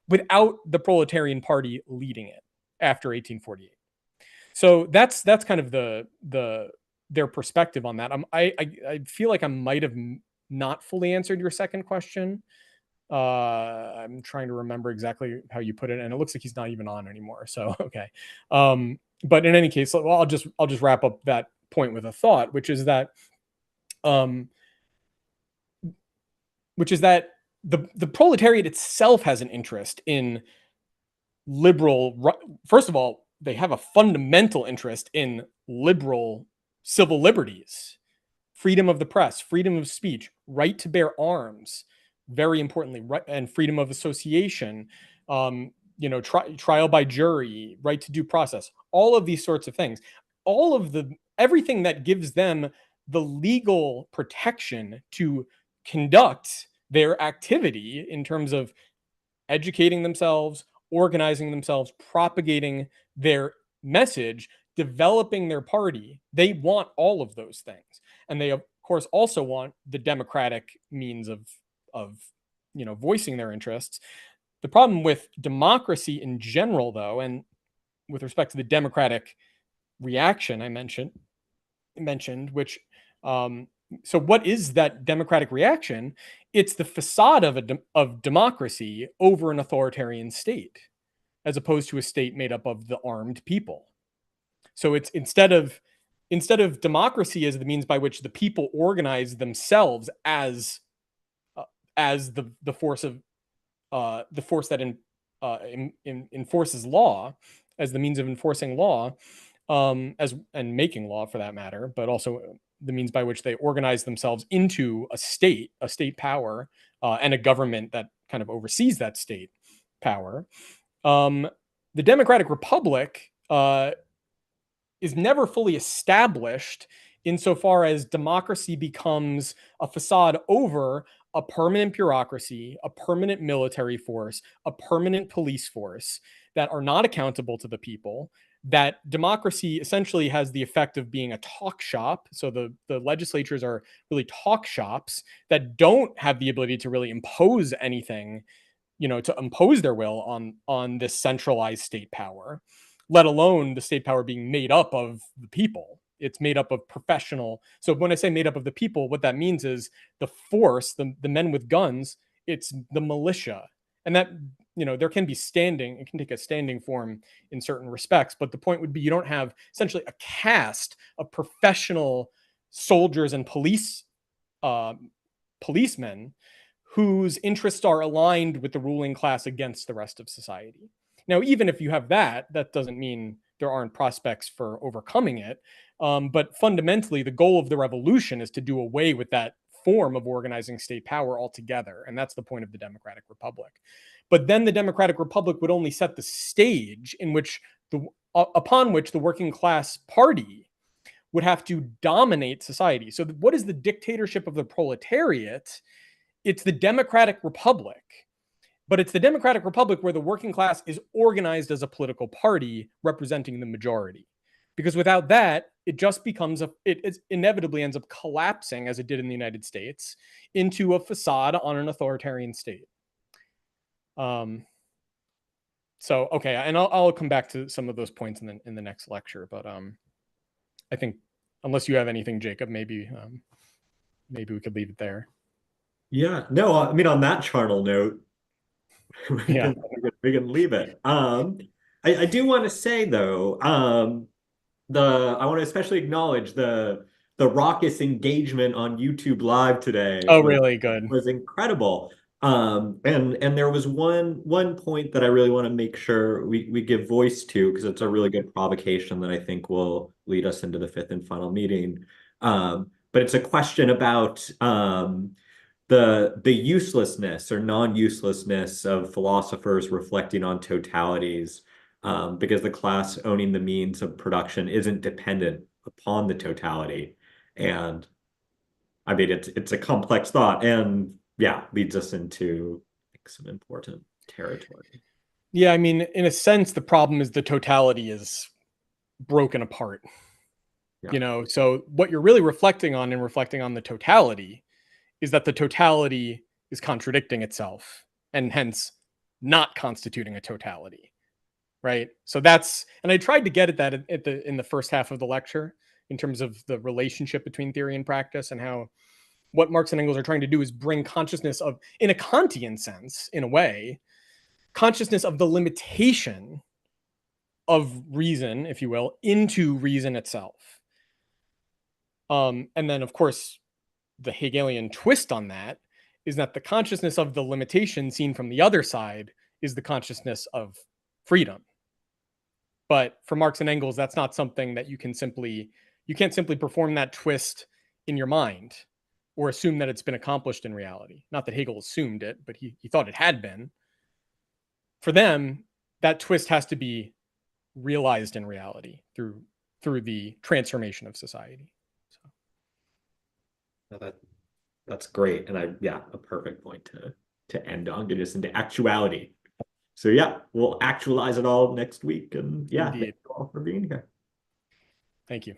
without the proletarian party leading it after 1848. So that's kind of their perspective on that. I feel like I might have not fully answered your second question. I'm trying to remember exactly how you put it, and it looks like he's not even on anymore. So okay, but in any case, well, I'll just wrap up that point with a thought, which is that the proletariat itself has an interest in liberal. First of all, they have a fundamental interest in liberal civil liberties, freedom of the press, freedom of speech, right to bear arms, very importantly, right, and freedom of association, trial by jury, right to due process, all of these sorts of things, everything that gives them the legal protection to conduct their activity in terms of educating themselves, organizing themselves, propagating their message, developing their party. They want all of those things. And they, of course, also want the democratic means of voicing their interests. The problem with democracy in general, though, and with respect to the democratic reaction I mentioned, which so what is that democratic reaction? It's the facade of democracy over an authoritarian state, as opposed to a state made up of the armed people. So it's instead of democracy as the means by which the people organize themselves as the force that enforces law, as the means of enforcing law, and making law for that matter, but also the means by which they organize themselves into a state power, and a government that kind of oversees that state power. The Democratic Republic is never fully established insofar as democracy becomes a facade over a permanent bureaucracy, a permanent military force, a permanent police force that are not accountable to the people, that democracy essentially has the effect of being a talk shop. So the legislatures are really talk shops that don't have the ability to really impose anything, to impose their will on this centralized state power, let alone the state power being made up of the people. It's made up of professional. So when I say made up of the people, what that means is the force, the men with guns, it's the militia. And that, there can be it can take a standing form in certain respects. But the point would be you don't have essentially a caste of professional soldiers and policemen whose interests are aligned with the ruling class against the rest of society. Now, even if you have that doesn't mean there aren't prospects for overcoming it. But fundamentally, the goal of the revolution is to do away with that form of organizing state power altogether. And that's the point of the Democratic Republic. But then the Democratic Republic would only set the stage in which upon which the working class party would have to dominate society. So what is the dictatorship of the proletariat? It's the Democratic Republic, but it's the Democratic Republic where the working class is organized as a political party representing the majority. Because without that, it just becomes it inevitably ends up collapsing, as it did in the United States, into a facade on an authoritarian state. So, okay, and I'll come back to some of those points in the next lecture. But I think, unless you have anything, Jacob, maybe we could leave it there. Yeah, no, I mean, on that charnel note, we Yeah. can leave it. I do want to say though, I want to especially acknowledge the raucous engagement on YouTube Live today. Oh, really good. Was incredible. And there was one point that I really want to make sure we give voice to, because it's a really good provocation that I think will lead us into the fifth and final meeting. But it's a question about the uselessness or non-uselessness of philosophers reflecting on totalities, because the class owning the means of production isn't dependent upon the totality. And I mean, it's a complex thought, and yeah, leads us into some important territory. Yeah, I mean, in a sense, the problem is the totality is broken apart. Yeah. So what you're really reflecting on the totality is that the totality is contradicting itself and hence not constituting a totality, right? So and I tried to get at that in the first half of the lecture in terms of the relationship between theory and practice, and how what Marx and Engels are trying to do is bring consciousness of, in a Kantian sense, in a way, consciousness of the limitation of reason, if you will, into reason itself. And then, of course, the Hegelian twist on that is that the consciousness of the limitation seen from the other side is the consciousness of freedom. But for Marx and Engels, that's not something that you can't simply perform that twist in your mind or assume that it's been accomplished in reality. Not that Hegel assumed it, but he thought it had been. For them, that twist has to be realized in reality through the transformation of society. So that's great, and a perfect point to end on, get us into actuality. So yeah, we'll actualize it all next week, and yeah, Indeed. thank you all for being here. Thank you.